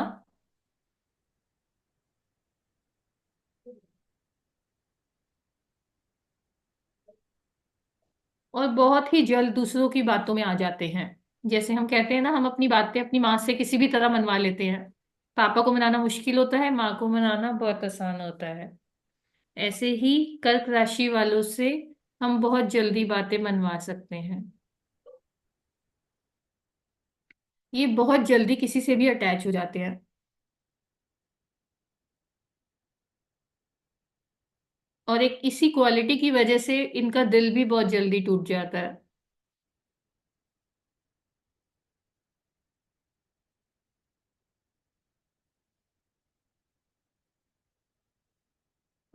और बहुत ही जल्द दूसरों की बातों में आ जाते हैं। जैसे हम कहते हैं ना, हम अपनी बातें अपनी माँ से किसी भी तरह मनवा लेते हैं। पापा को मनाना मुश्किल होता है, माँ को मनाना बहुत आसान होता है। ऐसे ही कर्क राशि वालों से हम बहुत जल्दी बातें मनवा सकते हैं। ये बहुत जल्दी किसी से भी अटैच हो जाते हैं। और एक इसी क्वालिटी की वजह से इनका दिल भी बहुत जल्दी टूट जाता है।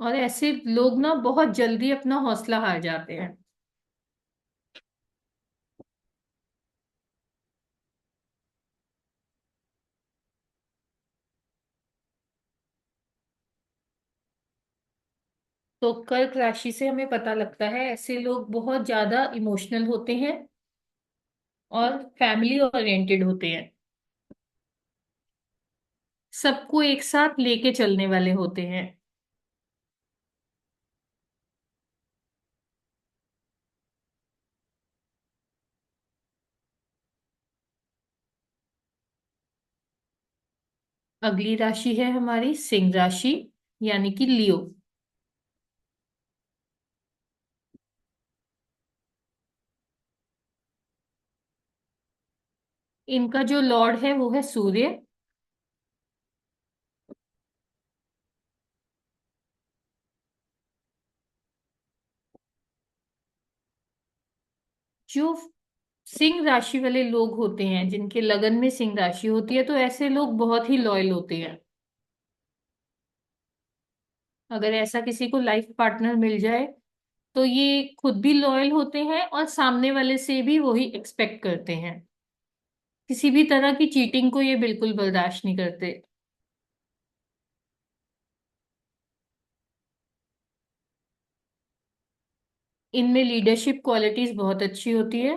और ऐसे लोग ना बहुत जल्दी अपना हौसला हार जाते हैं। तो कर्क राशि से हमें पता लगता है ऐसे लोग बहुत ज्यादा इमोशनल होते हैं और फैमिली ओरिएंटेड होते हैं, सबको एक साथ लेके चलने वाले होते हैं। अगली राशि है हमारी सिंह राशि, यानी कि लियो। इनका जो लॉर्ड है वो है सूर्य। जो सिंह राशि वाले लोग होते हैं, जिनके लगन में सिंह राशि होती है, तो ऐसे लोग बहुत ही लॉयल होते हैं। अगर ऐसा किसी को लाइफ पार्टनर मिल जाए तो ये खुद भी लॉयल होते हैं और सामने वाले से भी वही एक्सपेक्ट करते हैं। किसी भी तरह की चीटिंग को ये बिल्कुल बर्दाश्त नहीं करते। इनमें लीडरशिप क्वालिटीज बहुत अच्छी होती है।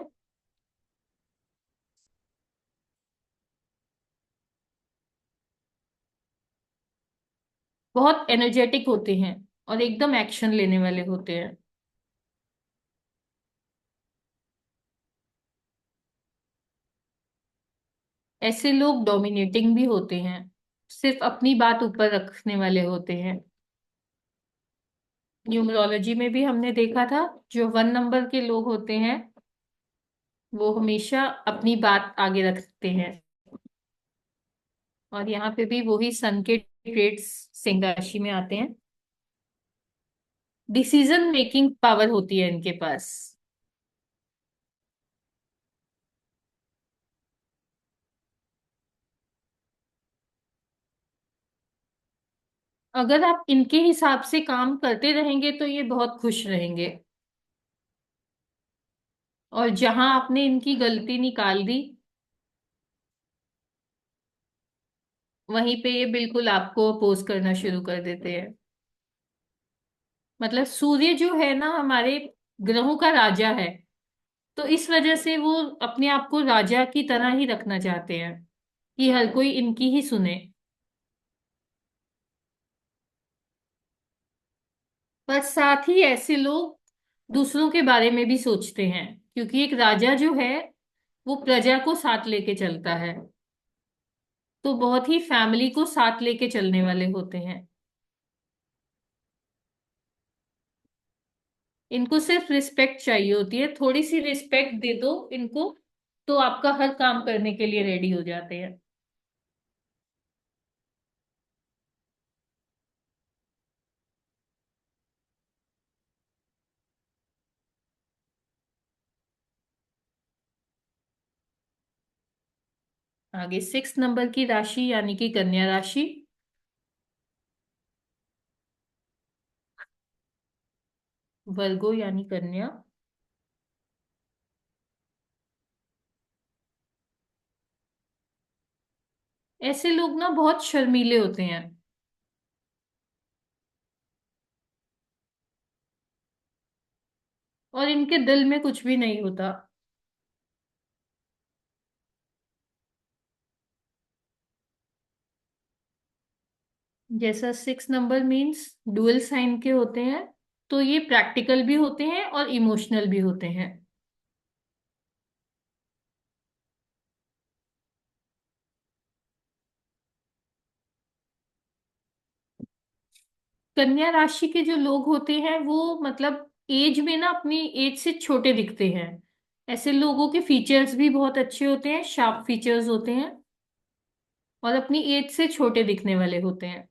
बहुत एनर्जेटिक होते हैं और एकदम एक्शन लेने वाले होते हैं। ऐसे लोग डोमिनेटिंग भी होते हैं, सिर्फ अपनी बात ऊपर रखने वाले होते हैं। न्यूमरोलॉजी में भी हमने देखा था, जो 1 नंबर के लोग होते हैं वो हमेशा अपनी बात आगे रखते हैं। और यहाँ पे भी वही सन के ट्रेड्स सिंह राशि में आते हैं। डिसीजन मेकिंग पावर होती है इनके पास। अगर आप इनके हिसाब से काम करते रहेंगे तो ये बहुत खुश रहेंगे। और जहां आपने इनकी गलती निकाल दी, वहीं पे ये बिल्कुल आपको अपोज करना शुरू कर देते हैं। मतलब सूर्य जो है ना, हमारे ग्रहों का राजा है। तो इस वजह से वो अपने आप को राजा की तरह ही रखना चाहते हैं, कि हर कोई इनकी ही सुने। पर साथ ही ऐसे लोग दूसरों के बारे में भी सोचते हैं, क्योंकि एक राजा जो है वो प्रजा को साथ लेके चलता है। तो बहुत ही फैमिली को साथ लेके चलने वाले होते हैं। इनको सिर्फ रिस्पेक्ट चाहिए होती है, थोड़ी सी रिस्पेक्ट दे दो इनको, तो आपका हर काम करने के लिए रेडी हो जाते हैं। आगे 6 नंबर की राशि यानी कि कन्या राशि। वर्गो यानी कन्या। ऐसे लोग ना बहुत शर्मीले होते हैं और इनके दिल में कुछ भी नहीं होता। जैसा 6 नंबर मीन्स डुअल साइन के होते हैं, तो ये प्रैक्टिकल भी होते हैं और इमोशनल भी होते हैं। कन्या राशि के जो लोग होते हैं वो मतलब एज में ना अपनी एज से छोटे दिखते हैं। ऐसे लोगों के फीचर्स भी बहुत अच्छे होते हैं, शार्प फीचर्स होते हैं और अपनी एज से छोटे दिखने वाले होते हैं।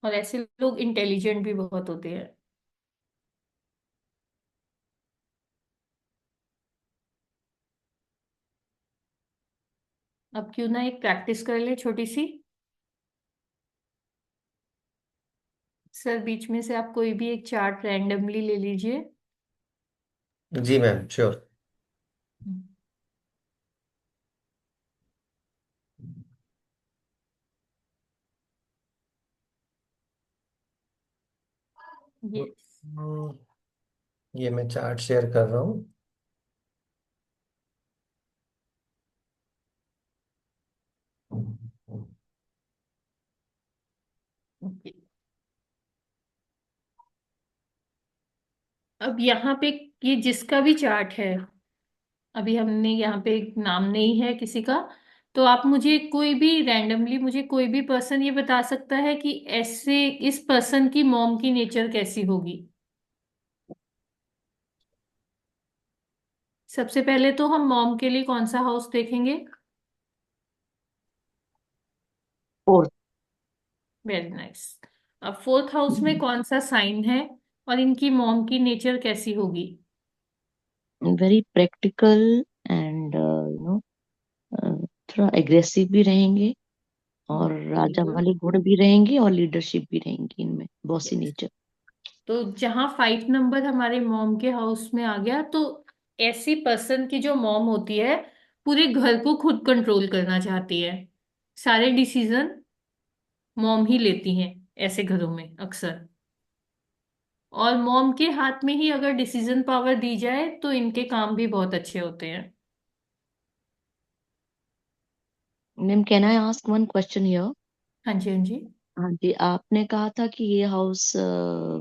और ऐसे लोग इंटेलिजेंट भी बहुत होते हैं। अब क्यों ना एक प्रैक्टिस कर ले छोटी सी। सर, बीच में से आप कोई भी एक चार्ट रैंडमली ले लीजिए। जी मैम, श्योर। यस। ये मैं चार्ट शेयर कर रहा हूँ। ओके। अब यहाँ पे ये जिसका भी चार्ट है, अभी हमने यहाँ पे नाम नहीं है किसी का, तो आप मुझे कोई भी रैंडमली मुझे कोई भी पर्सन ये बता सकता है कि ऐसे इस पर्सन की मॉम की नेचर कैसी होगी। सबसे पहले तो हम मॉम के लिए कौन सा हाउस देखेंगे? फोर्थ। Very nice. अब फोर्थ हाउस में कौन सा साइन है और इनकी मॉम की नेचर कैसी होगी? वेरी प्रैक्टिकल एंड थोड़ा एग्रेसिव भी रहेंगे, और वेरी राजा गुड। वाले गुण भी रहेंगे और लीडरशिप भी रहेंगी इनमें, बॉसी नेचर। तो जहां 5 नंबर हमारे मॉम के हाउस में आ गया, तो ऐसी पर्सन की जो मॉम होती है पूरे घर को खुद कंट्रोल करना चाहती है। सारे डिसीजन मॉम ही लेती हैं ऐसे घरों में अक्सर। और मॉम के हाथ में ही अगर डिसीजन पावर दी जाए तो इनके काम भी बहुत अच्छे होते हैं। Ma'am can I ask one question here? हाँ जी, हाँ जी। हाँ जी, आपने कहा था कि ये हाउस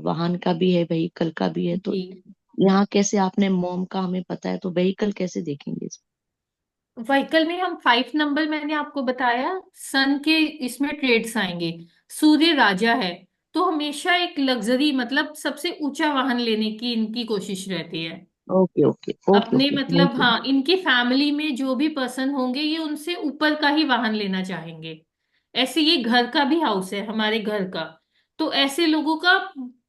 वाहन का भी है, व्हीकल का भी है, तो जी, यहाँ कैसे, आपने मोम का हमें पता है, तो व्हीकल कैसे देखेंगे इसमें? व्हीकल में हम 5 नंबर मैंने आपको बताया, सन के इसमें ट्रेड्स आएंगे। सूर्य राजा है, तो हमेशा एक लग्जरी मतलब सबसे ऊंचा वाहन लेने की इनकी कोशिश रहती है। ओके ओके ओके अपने ओके, थैंक मतलब यू। हाँ, इनकी फैमिली में जो भी पर्सन होंगे ये उनसे ऊपर का ही वाहन लेना चाहेंगे। ऐसे ये घर का भी हाउस है हमारे घर का। तो ऐसे लोगों का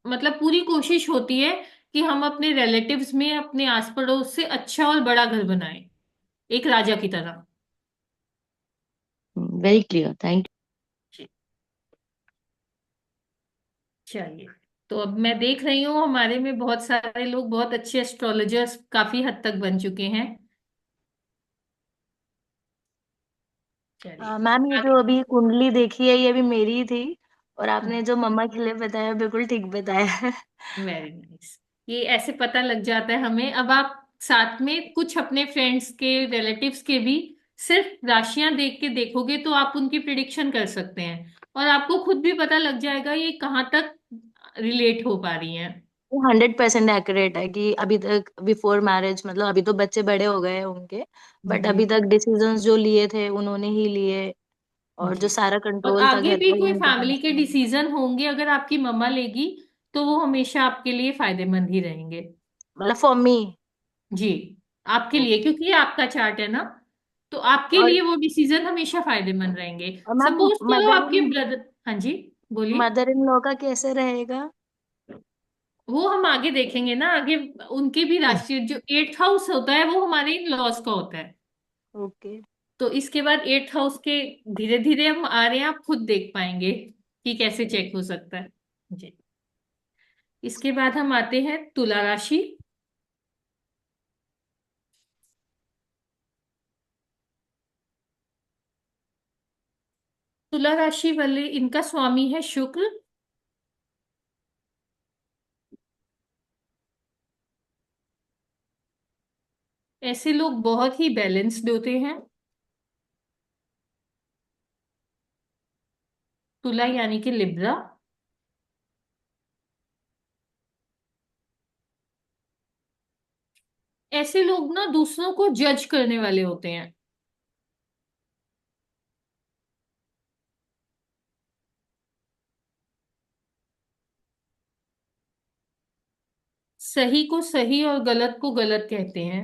मतलब पूरी कोशिश होती है कि हम अपने रिलेटिव्स में अपने आस पड़ोस से अच्छा और बड़ा घर बनाएं, एक राजा की तरह। वेरी क्लियर, थैंक चलिए, तो अब मैं देख रही हूँ हमारे में बहुत सारे लोग बहुत अच्छे एस्ट्रोलॉजर्स काफी हद तक बन चुके हैं। चलिए मैम ये आगे। जो अभी कुंडली देखी है ये भी मेरी ही थी, और आपने जो मम्मा के लिए बताया बिल्कुल ठीक बताया है। Very nice. ये ऐसे पता लग जाता है हमें। अब आप साथ में कुछ अपने फ्रेंड्स के रिलेटिव्स के भी सिर्फ राशियां देख के देखोगे तो आप उनकी प्रिडिक्शन कर सकते हैं, और आपको खुद भी पता लग जाएगा ये कहाँ तक रिलेट हो पा रही हैं। वो 100% एक्यूरेट है कि अभी तक बिफोर मैरिज, मतलब अभी तो बच्चे बड़े हो गए हैं उनके, बट जी, अभी तक डिसीजंस जो लिए थे उन्होंने ही लिए, और जो जी। सारा और कंट्रोल था आगे घर भी का कोई ये उनके फैमिली पास के था। डिसीजन होंगे अगर आपकी मम्मा लेगी, तो वो हमेशा आपके लिए फायदेमंद ही रहेंगे। मतलब फॉर मी। जी, आपके लिए, क्योंकि ये आपका चार्ट है ना, तो आपके और लिए वो डिसीजन हमेशा फायदेमंद रहेंगे। मैम सपोज करो मदर आपके इन ब्रदर, हाँ जी, बोलिए। मदर इन लॉ का कैसे रहेगा? वो हम आगे देखेंगे ना आगे। उनके भी राशि जो 8th हाउस होता है वो हमारे इन लॉज का होता है। ओके। तो इसके बाद 8th हाउस के धीरे धीरे हम आ रहे हैं, आप खुद देख पाएंगे कि कैसे चेक हो सकता है। जी। इसके बाद हम आते हैं तुला राशि। तुला राशि वाले इनका स्वामी है शुक्र। ऐसे लोग बहुत ही बैलेंस्ड होते हैं। तुला यानी कि लिब्रा। ऐसे लोग ना दूसरों को जज करने वाले होते हैं। सही को सही और गलत को गलत कहते हैं।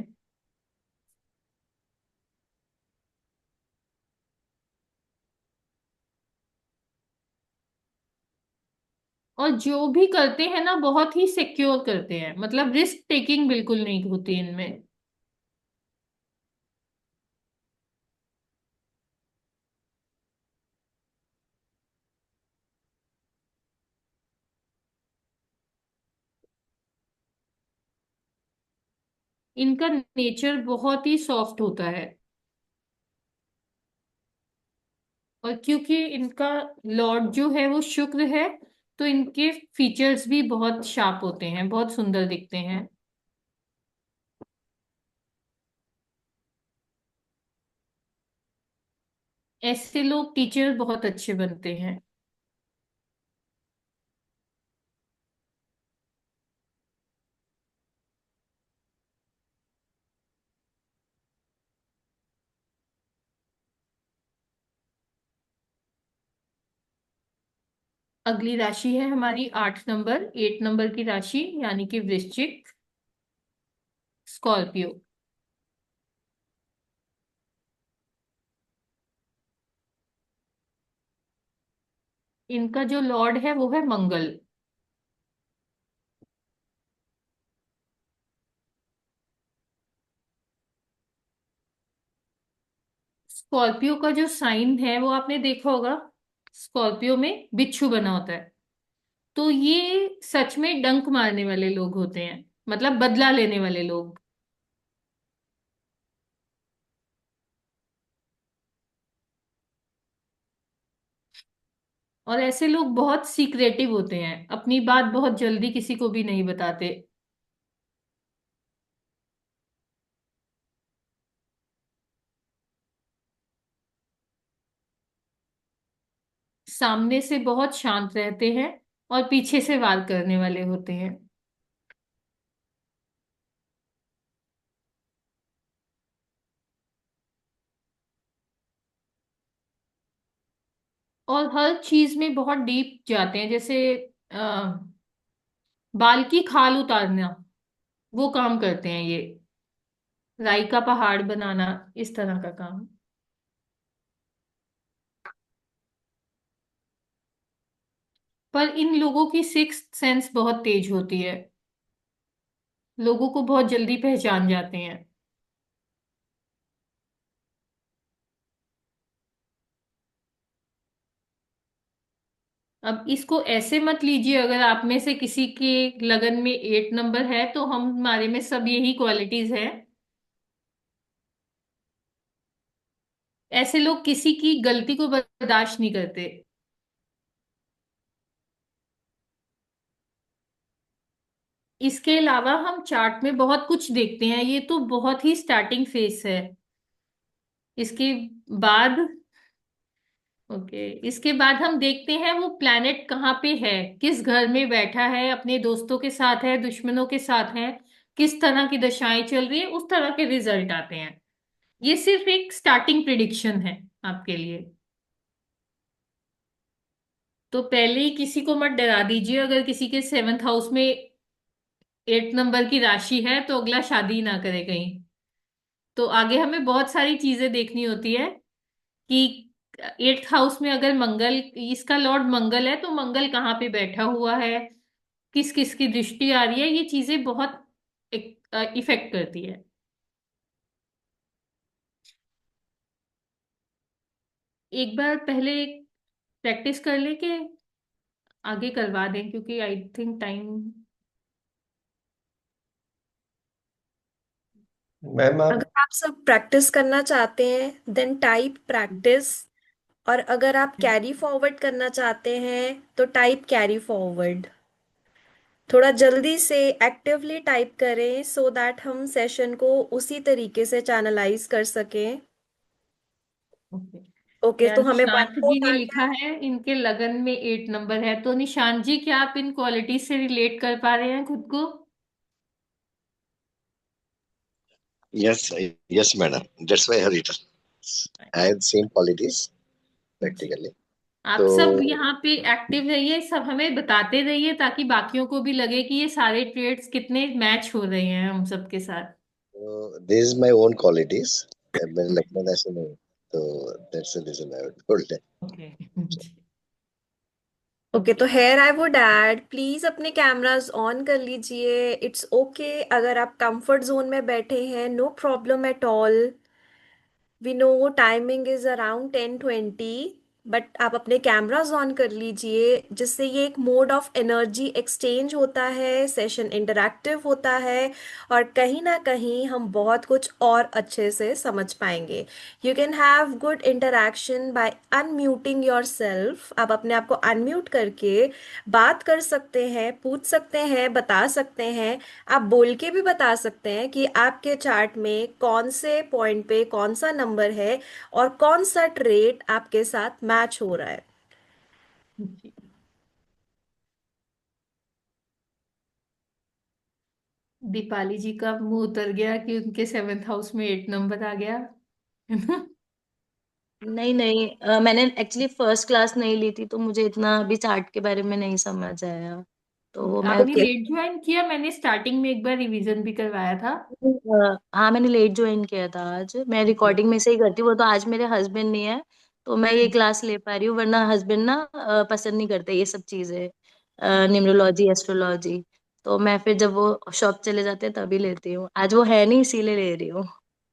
और जो भी करते हैं ना बहुत ही सिक्योर करते हैं, मतलब रिस्क टेकिंग बिल्कुल नहीं होती इनमें। इनका नेचर बहुत ही सॉफ्ट होता है। और क्योंकि इनका लॉर्ड जो है वो शुक्र है, तो इनके फीचर्स भी बहुत शार्प होते हैं, बहुत सुंदर दिखते हैं। ऐसे लोग टीचर बहुत अच्छे बनते हैं। अगली राशि है हमारी 8 नंबर, 8 नंबर की राशि, यानी कि वृश्चिक, स्कॉर्पियो। इनका जो लॉर्ड है वो है मंगल। स्कॉर्पियो का जो साइन है वो आपने देखा होगा, स्कॉर्पियो में बिच्छू बना होता है। तो ये सच में डंक मारने वाले लोग होते हैं, मतलब बदला लेने वाले लोग। और ऐसे लोग बहुत सीक्रेटिव होते हैं, अपनी बात बहुत जल्दी किसी को भी नहीं बताते। सामने से बहुत शांत रहते हैं और पीछे से वार करने वाले होते हैं। और हर चीज में बहुत डीप जाते हैं, जैसे बाल की खाल उतारना, वो काम करते हैं ये। राई का पहाड़ बनाना, इस तरह का काम। पर इन लोगों की सिक्स्थ सेंस बहुत तेज होती है, लोगों को बहुत जल्दी पहचान जाते हैं। अब इसको ऐसे मत लीजिए, अगर आप में से किसी के लगन में 8 नंबर है तो हम हमारे में सब यही क्वालिटीज है। ऐसे लोग किसी की गलती को बर्दाश्त नहीं करते। इसके अलावा हम चार्ट में बहुत कुछ देखते हैं, ये तो बहुत ही स्टार्टिंग फेस है। इसके बाद, ओके, इसके बाद हम देखते हैं वो प्लैनेट कहाँ पे है, किस घर में बैठा है, अपने दोस्तों के साथ है, दुश्मनों के साथ है, किस तरह की दशाएं चल रही है, उस तरह के रिजल्ट आते हैं। ये सिर्फ एक स्टार्टिंग प्रिडिक्शन है आपके लिए। तो पहले ही किसी को मत डरा दीजिए, अगर किसी के 7th हाउस में 8 नंबर की राशि है तो अगला शादी ना करे कहीं। तो आगे हमें बहुत सारी चीजें देखनी होती है कि 8th हाउस में अगर मंगल, इसका लॉर्ड मंगल है, तो मंगल कहाँ पे बैठा हुआ है, किस किस की दृष्टि आ रही है, ये चीजें बहुत इफेक्ट करती है। एक बार पहले प्रैक्टिस कर ले के आगे करवा दें, क्योंकि आई थिंक टाइम। मैम आप। अगर आप सब प्रैक्टिस करना चाहते हैं देन टाइप प्रैक्टिस, और अगर आप कैरी फॉरवर्ड करना चाहते हैं तो टाइप कैरी फॉरवर्ड। थोड़ा जल्दी से एक्टिवली टाइप करें सो दैट हम सेशन को उसी तरीके से चैनलाइज कर सकें। ओके। ओके, या तो हमें वन निशांत जी फोर्थ ने आ लिखा गया। है इनके लगन में 8 नंबर है, तो निशांत जी क्या आप इन क्वालिटी से रिलेट कर पा रहे हैं खुद को? Yes, yes, madam. That's why I have written. I have same qualities ji. practically. आप सब तो यहाँ पे एक्टिव रहिए, सब हमें बताते रहिए, ताकि बाकियों को भी लगे कि ये सारे ट्रेड्स कितने मैच हो रहे हैं हम सबके साथ। this is my own qualities. मेरे लगने में ऐसे नहीं, तो that's the reason I told that. Okay. Okay, तो okay. Here I would add, please अपने कैमरास ऑन कर लीजिए। इट्स ओके अगर आप कंफर्ट जोन में बैठे हैं, no problem at all. We know timing is around 10:20, but आप अपने कैमराज ऑन कर लीजिए, जिससे ये एक मोड ऑफ एनर्जी एक्सचेंज होता है, सेशन इंटरैक्टिव होता है, और कहीं ना कहीं हम बहुत कुछ और अच्छे से समझ पाएंगे। You can have good interaction by unmuting yourself. आप अपने आप को अनम्यूट करके बात कर सकते हैं, पूछ सकते हैं, बता सकते हैं। आप बोल के भी बता सकते हैं कि आपके चार्ट में कौन से पॉइंट पे कौन सा नंबर है और कौन सा ट्रेड आपके साथ मैच हो रहा है। जी। दीपाली जी का मुंह उतर गया कि उनके 7th हाउस में 8 नंबर आ गया, है ना? नहीं नहीं, मैंने एक्चुअली फर्स्ट क्लास नहीं ली थी, तो मुझे इतना अभी चार्ट के बारे में नहीं समझ आया। तो मैं आपने लेट ज्वाइन किया, मैंने स्टार्टिंग में एक बार रिवीजन भी करवाया था। हाँ, मैंने लेट ज्वाइन किया था आज। मैं जी। रिकॉर्डिंग में से ही करती हूँ, वो तो आज मेरे हस्बैंड नहीं है, तो मैं ये क्लास ले पा रही हूँ, वरना हस्बैंड ना पसंद नहीं करते ये सब चीजें, न्यूमरोलॉजी एस्ट्रोलॉजी। तो मैं फिर जब वो शॉप चले जाते हैं तभी लेती हूँ, आज वो है नहीं इसीलिए ले रही हूँ।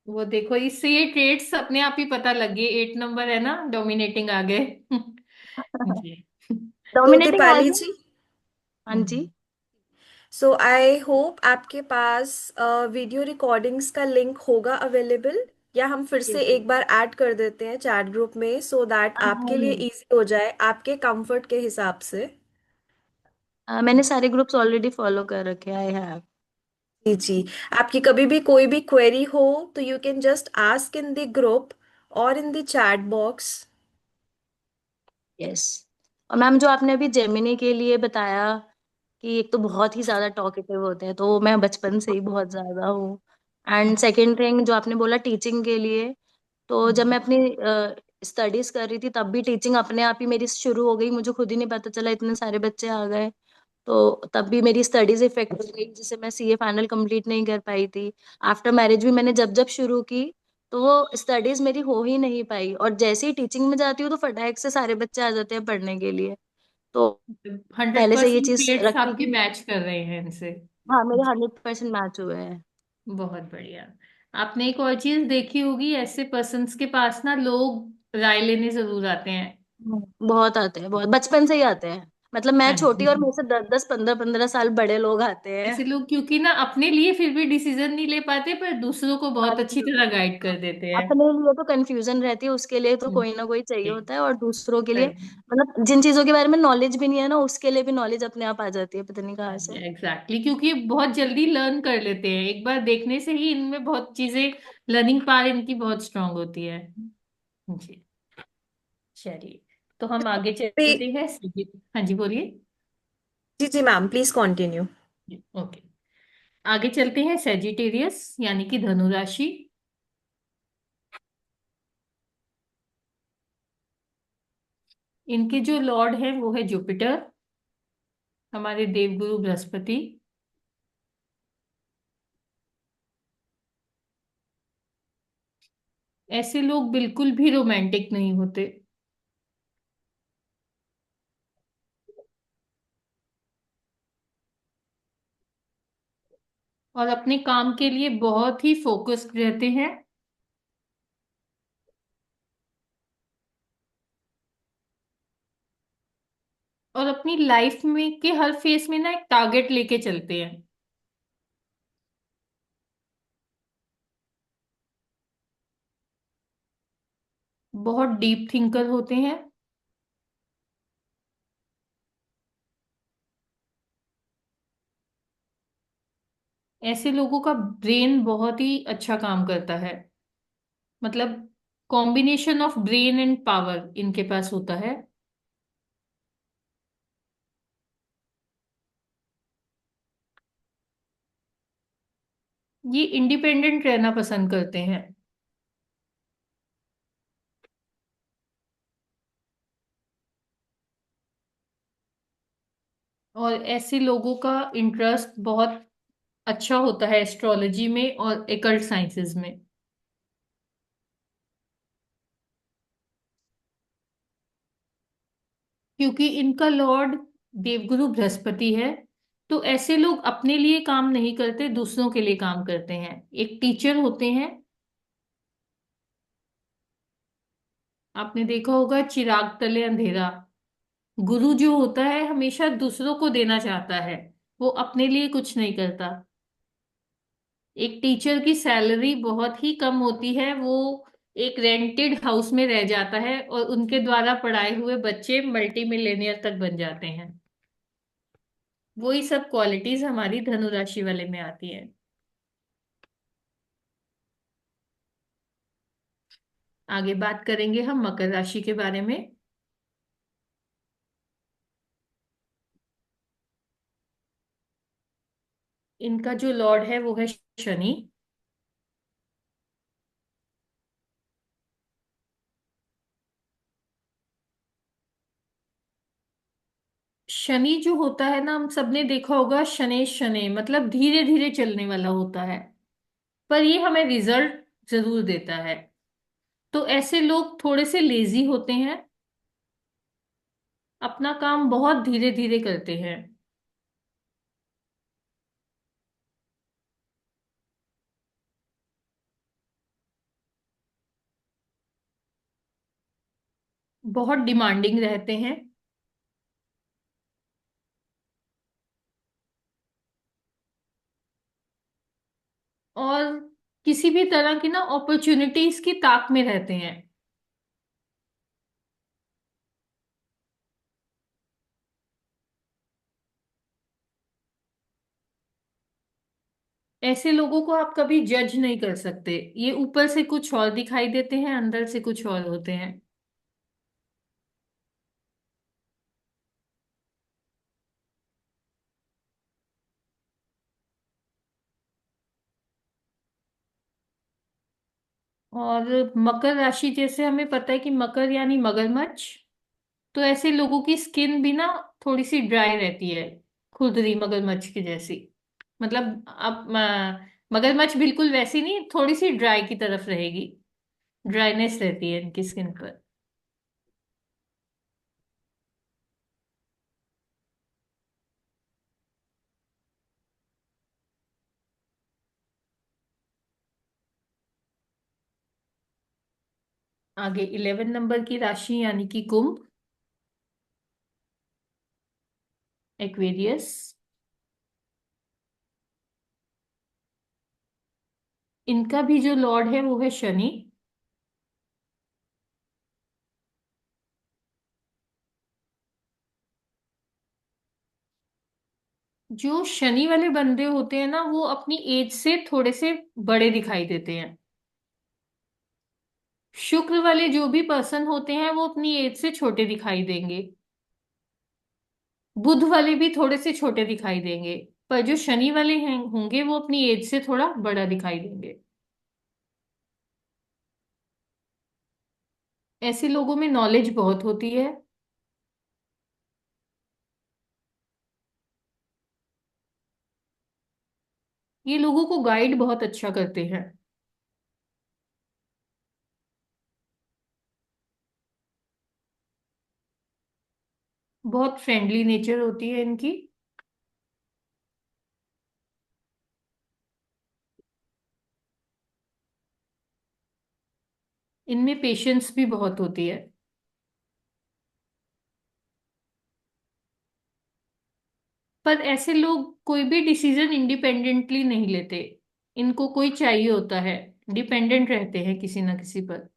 वो देखो, इससे ये ट्रेड्स अपने आप ही पता लग गए। 8 नंबर है ना, डोमिनेटिंग आ गए। जी। तो डोमिनेटिंग आ दीपाली गई। जी, हाँ जी। सो आई होप आपके पास वीडियो रिकॉर्डिंग्स का लिंक होगा अवेलेबल, या हम फिर से यस। एक बार ऐड कर देते हैं चैट ग्रुप में सो दैट आपके लिए नहीं, इजी हो जाए आपके कंफर्ट के हिसाब से। मैंने सारे ग्रुप्स ऑलरेडी फॉलो कर रखे, आई हैव। जी जी। आपकी कभी भी कोई भी क्वेरी हो तो you can just ask in the group और in the chat box. Yes. और मैम, जो आपने अभी जेमिनी के लिए बताया कि एक तो बहुत ही ज्यादा टॉकेटिव होते हैं, तो मैं बचपन से ही बहुत ज्यादा हूँ। एंड सेकेंड थिंग जो आपने बोला टीचिंग के लिए, तो जब मैं अपनी स्टडीज कर रही थी तब भी टीचिंग अपने आप ही मेरी शुरू हो गई, मुझे खुद ही नहीं पता चला इतने सारे बच्चे आ गए। तो तब भी मेरी स्टडीज इफेक्ट हो गई, जिससे मैं सीए फाइनल कंप्लीट नहीं कर पाई थी। आफ्टर मैरिज भी मैंने जब जब शुरू की, तो वो स्टडीज मेरी हो ही नहीं पाई, और जैसे ही टीचिंग में जाती हूँ तो फटाक से सारे बच्चे आ जाते हैं पढ़ने के लिए। तो 100% पहले से ये चीज ट्रेड्स रखी आपके थी। मैच कर रहे हैं इनसे। हाँ, मेरे 100% मैच हुए हैं। बहुत बढ़िया। आपने एक और चीज देखी होगी, ऐसे पर्सन्स के पास ना लोग राय लेने जरूर आते हैं। बहुत आते हैं, बहुत बचपन से ही आते हैं। मतलब मैं हाँ छोटी जी। और मेरे से 10 10 15 15 साल बड़े लोग आते हैं। ऐसे लोग क्योंकि ना अपने लिए फिर भी डिसीजन नहीं ले पाते, पर दूसरों को हाँ बहुत अच्छी जी। तरह गाइड कर देते हैं। अपने लिए तो कंफ्यूजन रहती है, उसके लिए तो हम्म, कोई ना कोई चाहिए जी, होता है, और दूसरों के लिए सही। मतलब जिन चीजों के बारे में नॉलेज भी नहीं है ना, उसके लिए भी नॉलेज अपने आप आ जाती है, पता नहीं कहाँ से। एग्जैक्टली, क्योंकि ये बहुत जल्दी लर्न कर लेते हैं, एक बार देखने से ही इनमें बहुत चीजें, लर्निंग पावर इनकी बहुत स्ट्रांग होती है। जी। चलिए, तो हम आगे चलते हैं। हाँ जी, बोलिए। जी जी मैम, प्लीज कंटिन्यू। ओके, आगे चलते हैं। सेजिटेरियस यानी कि धनु राशि। इनके जो लॉर्ड है वो है जुपिटर, हमारे देवगुरु बृहस्पति। ऐसे लोग बिल्कुल भी रोमांटिक नहीं होते, और अपने काम के लिए बहुत ही फोकस्ड रहते हैं, और अपनी लाइफ में के हर फेस में ना एक टारगेट लेके चलते हैं। बहुत डीप थिंकर होते हैं। ऐसे लोगों का ब्रेन बहुत ही अच्छा काम करता है, मतलब combination of brain and power इनके पास होता है। ये इंडिपेंडेंट रहना पसंद करते हैं, और ऐसे लोगों का इंटरेस्ट बहुत अच्छा होता है एस्ट्रोलॉजी में और एकल्ट साइंसेज में, क्योंकि इनका लॉर्ड देवगुरु बृहस्पति है। तो ऐसे लोग अपने लिए काम नहीं करते, दूसरों के लिए काम करते हैं, एक टीचर होते हैं। आपने देखा होगा चिराग तले अंधेरा। गुरु जो होता है हमेशा दूसरों को देना चाहता है, वो अपने लिए कुछ नहीं करता। एक टीचर की सैलरी बहुत ही कम होती है, वो एक रेंटेड हाउस में रह जाता है, और उनके द्वारा पढ़ाए हुए बच्चे मल्टी मिलियनियर तक बन जाते हैं। वही सब क्वालिटीज हमारी धनु राशि वाले में आती हैं। आगे बात करेंगे हम मकर राशि के बारे में। इनका जो लॉर्ड है वो है शनि। शनि जो होता है ना, हम सबने देखा होगा, शनि शनि मतलब धीरे धीरे चलने वाला होता है, पर ये हमें रिजल्ट जरूर देता है। तो ऐसे लोग थोड़े से लेजी होते हैं, अपना काम बहुत धीरे धीरे करते हैं। बहुत डिमांडिंग रहते हैं, और किसी भी तरह की ना अपॉर्चुनिटीज की ताक में रहते हैं। ऐसे लोगों को आप कभी जज नहीं कर सकते, ये ऊपर से कुछ और दिखाई देते हैं, अंदर से कुछ और होते हैं। और मकर राशि जैसे हमें पता है कि मकर यानी मगरमच्छ, तो ऐसे लोगों की स्किन भी ना थोड़ी सी ड्राई रहती है, खुरदरी मगरमच्छ की जैसी। मतलब अब मगरमच्छ बिल्कुल वैसी नहीं, थोड़ी सी ड्राई की तरफ रहेगी, ड्राइनेस रहती है इनकी स्किन पर। आगे 11 नंबर की राशि यानी कि कुंभ, एक्वेरियस। इनका भी जो लॉर्ड है वो है शनि। जो शनि वाले बंदे होते हैं ना, वो अपनी एज से थोड़े से बड़े दिखाई देते हैं। शुक्र वाले जो भी पर्सन होते हैं वो अपनी एज से छोटे दिखाई देंगे। बुध वाले भी थोड़े से छोटे दिखाई देंगे, पर जो शनि वाले हैं होंगे वो अपनी एज से थोड़ा बड़ा दिखाई देंगे। ऐसे लोगों में नॉलेज बहुत होती है। ये लोगों को गाइड बहुत अच्छा करते हैं। बहुत फ्रेंडली नेचर होती है इनकी। इनमें पेशेंस भी बहुत होती है। पर ऐसे लोग कोई भी डिसीजन इंडिपेंडेंटली नहीं लेते, इनको कोई चाहिए होता है, डिपेंडेंट रहते हैं किसी ना किसी पर।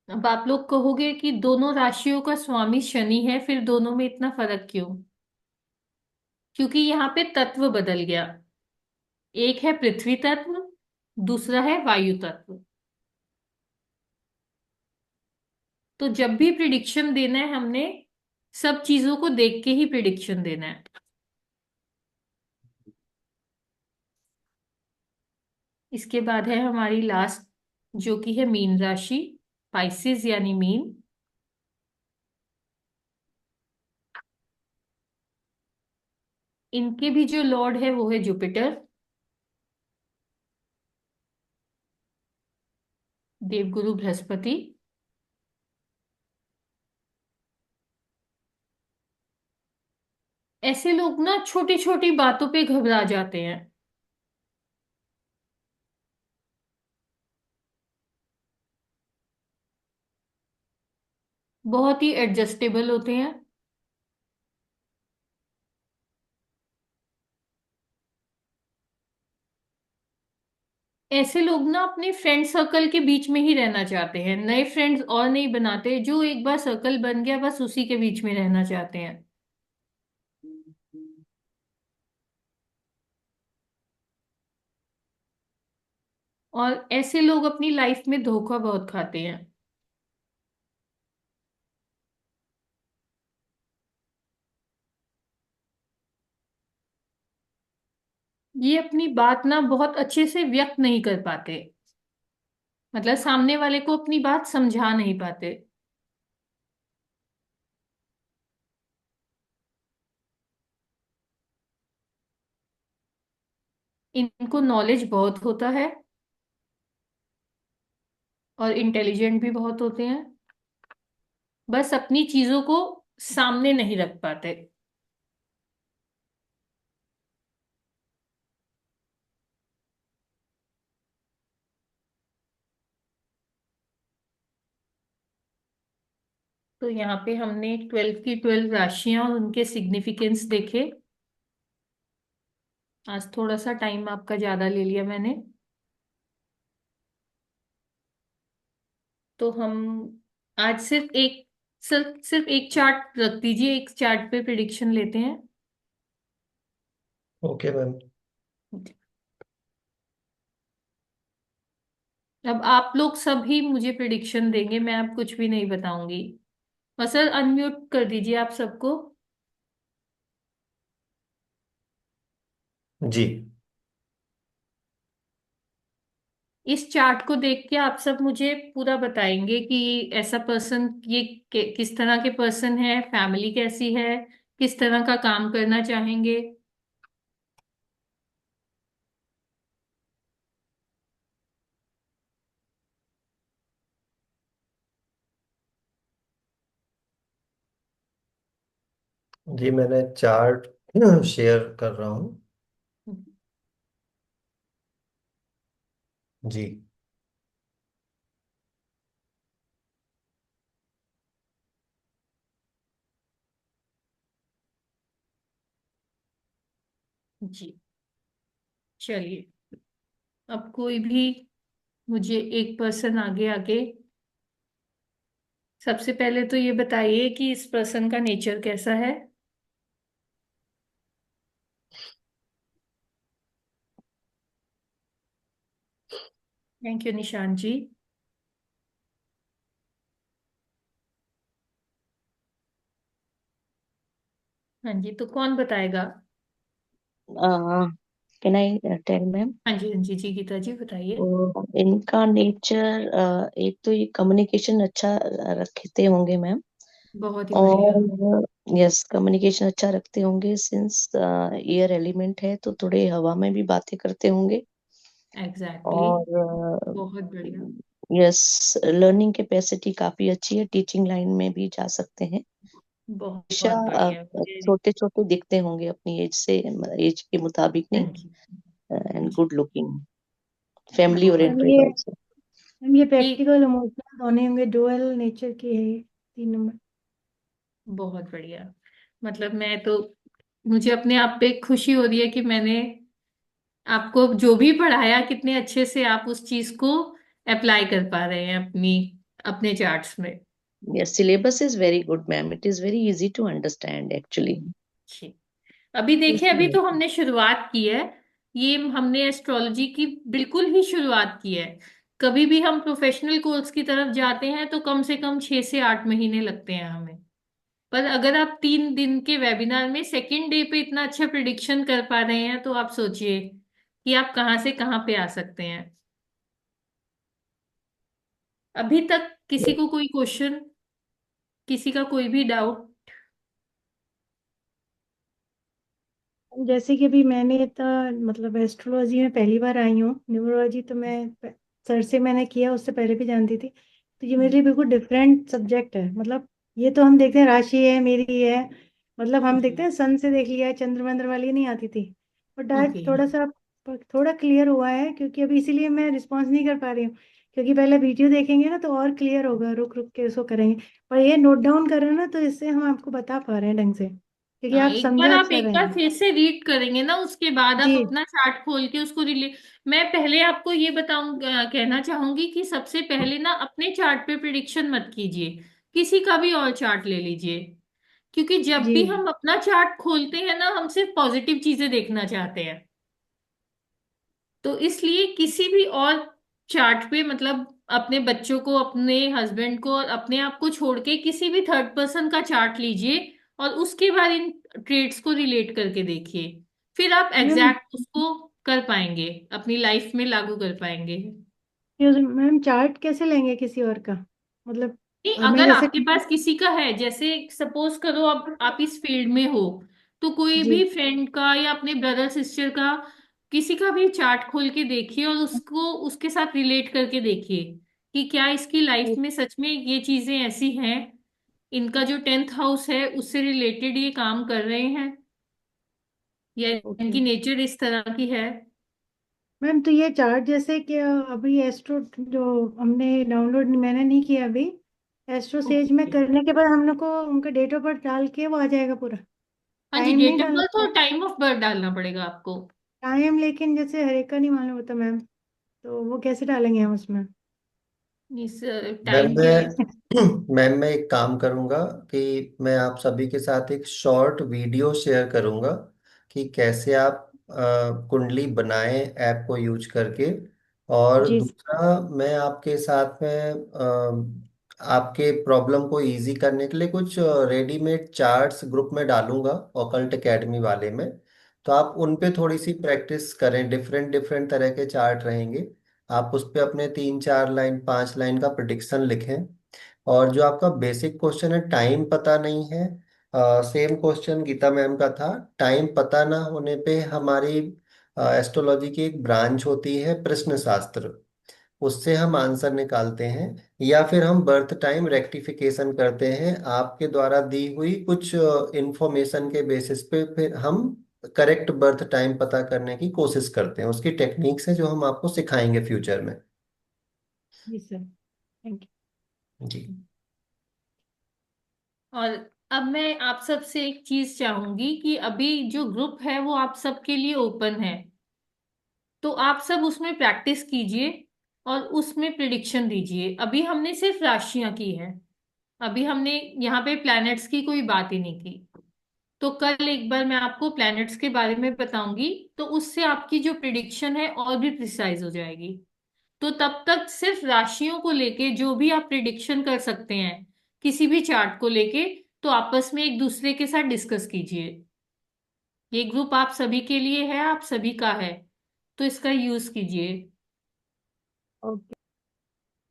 अब आप लोग कहोगे कि दोनों राशियों का स्वामी शनि है, फिर दोनों में इतना फर्क क्यों? क्योंकि यहाँ पे तत्व बदल गया। एक है पृथ्वी तत्व, दूसरा है वायु तत्व। तो जब भी प्रिडिक्शन देना है हमने सब चीजों को देख के ही प्रिडिक्शन देना है। इसके बाद है हमारी लास्ट, जो कि है मीन राशि, पाइसेस यानी मीन। इनके भी जो लॉर्ड है वो है जुपिटर, देवगुरु बृहस्पति। ऐसे लोग ना छोटी छोटी बातों पे घबरा जाते हैं। बहुत ही एडजस्टेबल होते हैं। ऐसे लोग ना अपने फ्रेंड सर्कल के बीच में ही रहना चाहते हैं, नए फ्रेंड्स और नहीं बनाते, जो एक बार सर्कल बन गया बस उसी के बीच में रहना चाहते हैं। और ऐसे लोग अपनी लाइफ में धोखा बहुत खाते हैं। ये अपनी बात ना बहुत अच्छे से व्यक्त नहीं कर पाते। मतलब सामने वाले को अपनी बात समझा नहीं पाते। इनको नॉलेज बहुत होता है और इंटेलिजेंट भी बहुत होते हैं, बस अपनी चीजों को सामने नहीं रख पाते। तो यहाँ पे हमने 12 की 12 राशियां और उनके सिग्निफिकेंस देखे। आज थोड़ा सा टाइम आपका ज्यादा ले लिया मैंने। तो हम आज सिर्फ एक चार्ट रख दीजिए, एक चार्ट पे प्रिडिक्शन लेते हैं। Okay ma'am. अब आप लोग सभी मुझे प्रिडिक्शन देंगे, मैं अब कुछ भी नहीं बताऊंगी। बस सर अनम्यूट कर दीजिए आप सबको। जी। इस चार्ट को देख के आप सब मुझे पूरा बताएंगे कि ऐसा पर्सन ये किस तरह के पर्सन है, फैमिली कैसी है, किस तरह का काम करना चाहेंगे। जी मैंने चार्ट शेयर कर रहा हूँ। जी। जी चलिए, अब कोई भी मुझे एक पर्सन आगे आगे। सबसे पहले तो ये बताइए कि इस पर्सन का नेचर कैसा है। Thank you Nishant ji. हाँ जी, तो कौन बताएगा। Can I tell ma'am? हाँ जी हाँ जी जी, गीता जी बताइए। तो इनका नेचर, एक तो ये कम्युनिकेशन अच्छा रखते होंगे मैम। बहुत ही बढ़िया। और यस, कम्युनिकेशन अच्छा रखते होंगे, सिंस एयर एलिमेंट है तो थोड़े हवा में भी बातें करते होंगे। एग्जैक्टली exactly, और बहुत बढ़िया। यस, लर्निंग कैपेसिटी काफी अच्छी है, टीचिंग लाइन में भी जा सकते हैं। बहुत हमेशा बढ़िया, वेरी। छोटे छोटे दिखते होंगे अपनी एज से, एज के मुताबिक नहीं। Thank and you. Good looking, family बहुत मैम ओरिएंटेड ये ऑल्सो। मैम ये ठीक, प्रैक्टिकल इमोशनल दोनों होंगे, डुअल नेचर के है 3 नंबर। बहुत बढ़िया। मतलब मैं तो, मुझे अपने आप पे खुशी हो रही है कि मैंने आपको जो भी पढ़ाया कितने अच्छे से आप उस चीज को अप्लाई कर पा रहे हैं अपनी अपने चार्ट्स में। Yes, syllabus is very good ma'am, it is very easy to understand actually. ठीक, अभी देखिए, अभी तो हमने शुरुआत की है। ये हमने एस्ट्रोलॉजी की बिल्कुल ही शुरुआत की है। कभी भी हम प्रोफेशनल कोर्स की तरफ जाते हैं तो कम से कम 6 से 8 महीने लगते हैं हमें। पर अगर आप 3 दिन के वेबिनार में सेकेंड डे पे इतना अच्छा प्रिडिक्शन कर पा रहे हैं तो आप सोचिए कि आप कहाँ से कहाँ पे आ सकते हैं। अभी तक किसी को कोई क्वेश्चन, किसी का कोई भी डाउट। जैसे कि अभी मैंने तो मतलब एस्ट्रोलॉजी में पहली बार आई हूँ, न्यूमरोलॉजी तो मैं सर से मैंने किया, उससे पहले भी जानती थी। तो ये मेरे लिए बिल्कुल डिफरेंट सब्जेक्ट है। मतलब ये तो हम देखते हैं राशि है मेरी है, मतलब हम देखते जी। हैं सन से देख लिया है, चंद्र मंद्र वाली नहीं आती थी। बट आज ओके। थोड़ा क्लियर हुआ है, क्योंकि अभी इसीलिए मैं रिस्पॉन्स नहीं कर पा रही हूँ, क्योंकि पहले वीडियो देखेंगे ना तो और क्लियर होगा, रुक रुक के उसको करेंगे। और ये नोट डाउन कर रहे हैं ना, तो इससे हम आपको बता पा रहे हैं ढंग से, क्योंकि हाँ, आप एक बार समझा आप अच्छा एक रहे बार हैं। फिर से रीड करेंगे ना, उसके बाद आप जी अपना चार्ट खोल के उसको रिले। मैं पहले आपको ये कहना चाहूंगी कि सबसे पहले ना अपने चार्ट पे प्रिडिक्शन मत कीजिए, किसी का भी और चार्ट ले लीजिए। क्योंकि जब जी भी हम अपना चार्ट खोलते हैं ना, हम सिर्फ पॉजिटिव चीजें देखना चाहते हैं। तो इसलिए किसी भी और चार्ट पे, मतलब अपने बच्चों को, अपने हस्बैंड को और अपने आप को छोड़ के किसी भी थर्ड पर्सन का चार्ट लीजिए और उसके बाद इन ट्रेड्स को रिलेट करके देखिए। फिर आप मैम, एग्जैक्ट उसको कर पाएंगे, अपनी लाइफ में लागू कर पाएंगे। मैम चार्ट कैसे लेंगे किसी और का? मतलब नहीं, हमें अगर जैसे। आपके पास किसी का है, जैसे सपोज करो आप इस फील्ड में हो, तो कोई जी। भी फ्रेंड का या अपने ब्रदर सिस्टर का किसी का भी चार्ट खोल के देखिए और उसको उसके साथ रिलेट करके देखिए कि क्या इसकी लाइफ में सच में ये चीजें ऐसी हैं, इनका जो 10th हाउस है उससे रिलेटेड ये काम कर रहे हैं, या ओके इनकी नेचर इस तरह की है। मैम, तो ये चार्ट जैसे कि अभी एस्ट्रो जो हमने डाउनलोड मैंने नहीं किया अभी, एस्ट्रो सेज में ओके। करने के बाद हम लोग को उनका डेट ऑफ बर्थ डाल के वो आ जाएगा पूरा? हाँ जी, टाइम नहीं डेट ऑफ बर्थ डालना? और टाइम ऑफ बर्थ डालना पड़ेगा आपको। टाइम लेकिन जैसे हर एक का नहीं मालूम होता मैम, तो वो कैसे डालेंगे हम उसमें? इस मैम टाइम के लिए। मैं मैम मैं एक काम करूंगा कि मैं आप सभी के साथ एक शॉर्ट वीडियो शेयर करूंगा कि कैसे आप कुंडली बनाएं ऐप को यूज करके। और जी। दूसरा, मैं आपके साथ में आपके प्रॉब्लम को इजी करने के लिए कुछ रेडीमेड चार्ट्स ग्रुप में डालूंगा, ऑकल्ट एकेडमी वाले में। तो आप उन पे थोड़ी सी प्रैक्टिस करें, डिफरेंट डिफरेंट तरह के चार्ट रहेंगे। आप उस पे अपने 3 4 लाइन 5 लाइन का प्रिडिक्शन लिखें। और जो आपका बेसिक क्वेश्चन है, टाइम पता नहीं है, सेम क्वेश्चन गीता मैम का था। टाइम पता ना होने पे हमारी एस्ट्रोलॉजी की एक ब्रांच होती है प्रश्न शास्त्र, उससे हम आंसर निकालते हैं। या फिर हम बर्थ टाइम रेक्टिफिकेशन करते हैं, आपके द्वारा दी हुई कुछ इंफॉर्मेशन के बेसिस पे फिर हम करेक्ट बर्थ टाइम पता करने की कोशिश करते हैं। उसकी टेक्निक्स है जो हम आपको सिखाएंगे फ्यूचर में। जी सर, थैंक जी। और अब मैं आप सबसे एक चीज चाहूंगी कि अभी जो ग्रुप है वो आप सबके लिए ओपन है, तो आप सब उसमें प्रैक्टिस कीजिए और उसमें प्रिडिक्शन दीजिए। अभी हमने सिर्फ राशियां की है, अभी हमने यहाँ पे प्लैनेट्स की कोई बात ही नहीं की। तो कल एक बार मैं आपको प्लैनेट्स के बारे में बताऊंगी, तो उससे आपकी जो प्रिडिक्शन है और भी प्रिसाइज हो जाएगी। तो तब तक सिर्फ राशियों को लेके जो भी आप प्रिडिक्शन कर सकते हैं किसी भी चार्ट को लेके, तो आपस में एक दूसरे के साथ डिस्कस कीजिए। ये ग्रुप आप सभी के लिए है, आप सभी का है, तो इसका यूज कीजिए। ओके।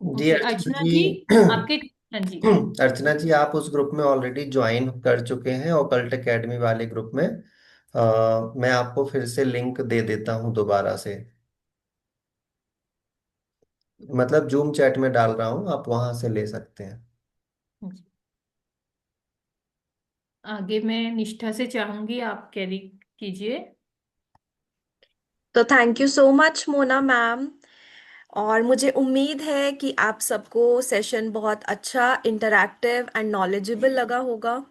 जी ओके अर्चना अर्चना जी। जी, आपके। हाँ जी। अर्चना जी, आप उस ग्रुप में ऑलरेडी ज्वाइन कर चुके हैं, ऑकल्ट एकेडमी वाले ग्रुप में। मैं आपको फिर से लिंक दे देता हूँ दोबारा से, मतलब जूम चैट में डाल रहा हूँ, आप वहां से ले सकते हैं। हाँ जी। आगे मैं निष्ठा से चाहूंगी आप कैरी कीजिए। तो thank you so much Mona ma'am. और मुझे उम्मीद है कि आप सबको सेशन बहुत अच्छा, इंटरैक्टिव एंड नॉलेजेबल लगा होगा।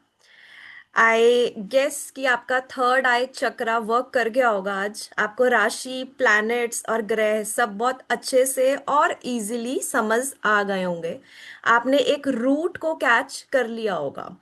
आई गेस कि आपका थर्ड आई चक्रा वर्क कर गया होगा आज। आपको राशि, प्लैनेट्स और ग्रह सब बहुत अच्छे से और इजीली समझ आ गए होंगे। आपने एक रूट को कैच कर लिया होगा।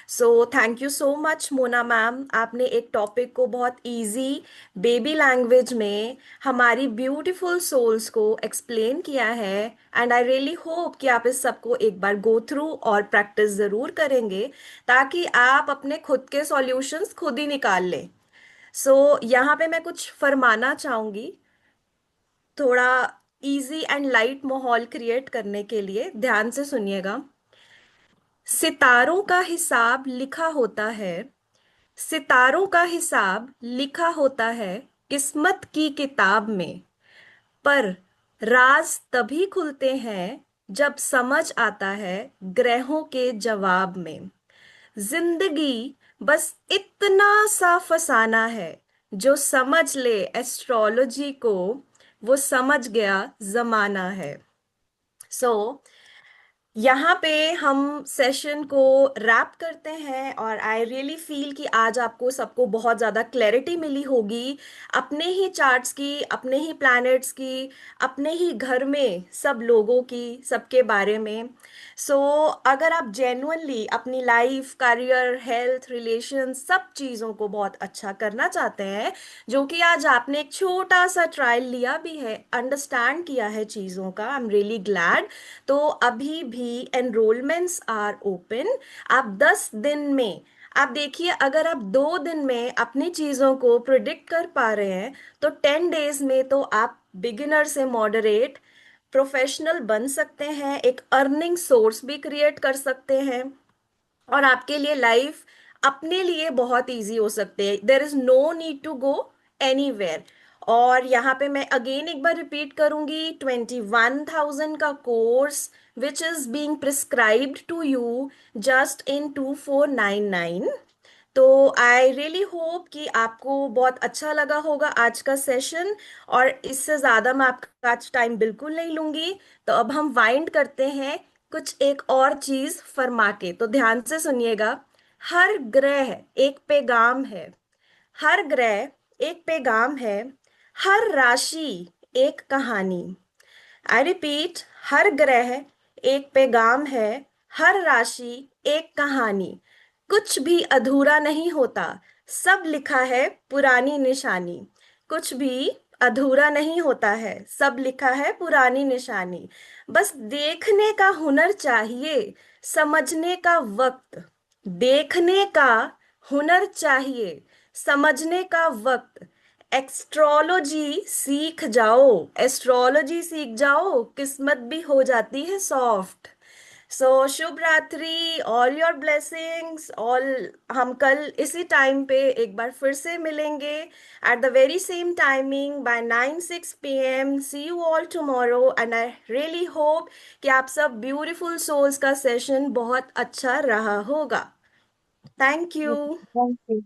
So thank you so much Mona ma'am, आपने एक टॉपिक को बहुत इजी बेबी लैंग्वेज में हमारी ब्यूटीफुल सोल्स को एक्सप्लेन किया है। एंड आई रियली होप कि आप इस सबको एक बार गो थ्रू और प्रैक्टिस ज़रूर करेंगे, ताकि आप अपने खुद के सॉल्यूशंस खुद ही निकाल लें। यहाँ पे मैं कुछ फरमाना चाहूँगी, थोड़ा इजी एंड लाइट माहौल क्रिएट करने के लिए ध्यान से सुनिएगा। सितारों का हिसाब लिखा होता है, सितारों का हिसाब लिखा होता है किस्मत की किताब में। पर राज तभी खुलते हैं जब समझ आता है ग्रहों के जवाब में। जिंदगी बस इतना सा फसाना है, जो समझ ले एस्ट्रोलॉजी को वो समझ गया जमाना है। सो यहाँ पे हम सेशन को रैप करते हैं, और आई रियली फील कि आज आपको सबको बहुत ज़्यादा क्लैरिटी मिली होगी अपने ही चार्ट्स की, अपने ही प्लैनेट्स की, अपने ही घर में सब लोगों की, सबके बारे में। सो अगर आप जेन्युइनली अपनी लाइफ, करियर, हेल्थ, रिलेशन सब चीज़ों को बहुत अच्छा करना चाहते हैं, जो कि आज आपने एक छोटा सा ट्रायल लिया भी है, अंडरस्टैंड किया है चीज़ों का, आई एम रियली ग्लैड। तो अभी भी एनरोलमेंट्स आर ओपन। आप 10 दिन में, आप देखिए, अगर आप 2 दिन में अपनी चीज़ों को प्रिडिक्ट कर पा रहे हैं, तो 10 डेज में तो आप बिगिनर से मॉडरेट, प्रोफेशनल बन सकते हैं, एक अर्निंग सोर्स भी क्रिएट कर सकते हैं, और आपके लिए लाइफ अपने लिए बहुत इजी हो सकते हैं। There is no need to go anywhere. और यहाँ पे मैं अगेन एक बार रिपीट करूंगी, 21,000 का course which is being prescribed to you just in 2499। तो आई रियली होप कि आपको बहुत अच्छा लगा होगा आज का सेशन, और इससे ज़्यादा मैं आपका आज टाइम बिल्कुल नहीं लूंगी। तो अब हम वाइंड करते हैं कुछ एक और चीज़ फरमा के, तो ध्यान से सुनिएगा। हर ग्रह एक पैगाम है, हर ग्रह एक पैगाम है, हर राशि एक कहानी। आई रिपीट, हर ग्रह एक पैगाम है, हर राशि एक कहानी। कुछ भी अधूरा नहीं होता, सब लिखा है पुरानी निशानी। कुछ भी अधूरा नहीं होता है, सब लिखा है पुरानी निशानी। बस देखने का हुनर चाहिए, समझने का वक्त। देखने का हुनर चाहिए, समझने का वक्त। एस्ट्रोलॉजी सीख जाओ, एस्ट्रोलॉजी सीख जाओ, किस्मत भी हो जाती है सॉफ्ट। सो शुभ रात्रि, ऑल योर ब्लेसिंग्स ऑल। हम कल इसी टाइम पे एक बार फिर से मिलेंगे, at the very same timing by 9-6 p.m. See you all tomorrow, and I really hope कि आप सब ब्यूटीफुल सोल्स का सेशन बहुत अच्छा रहा होगा। Thank you. Thank you.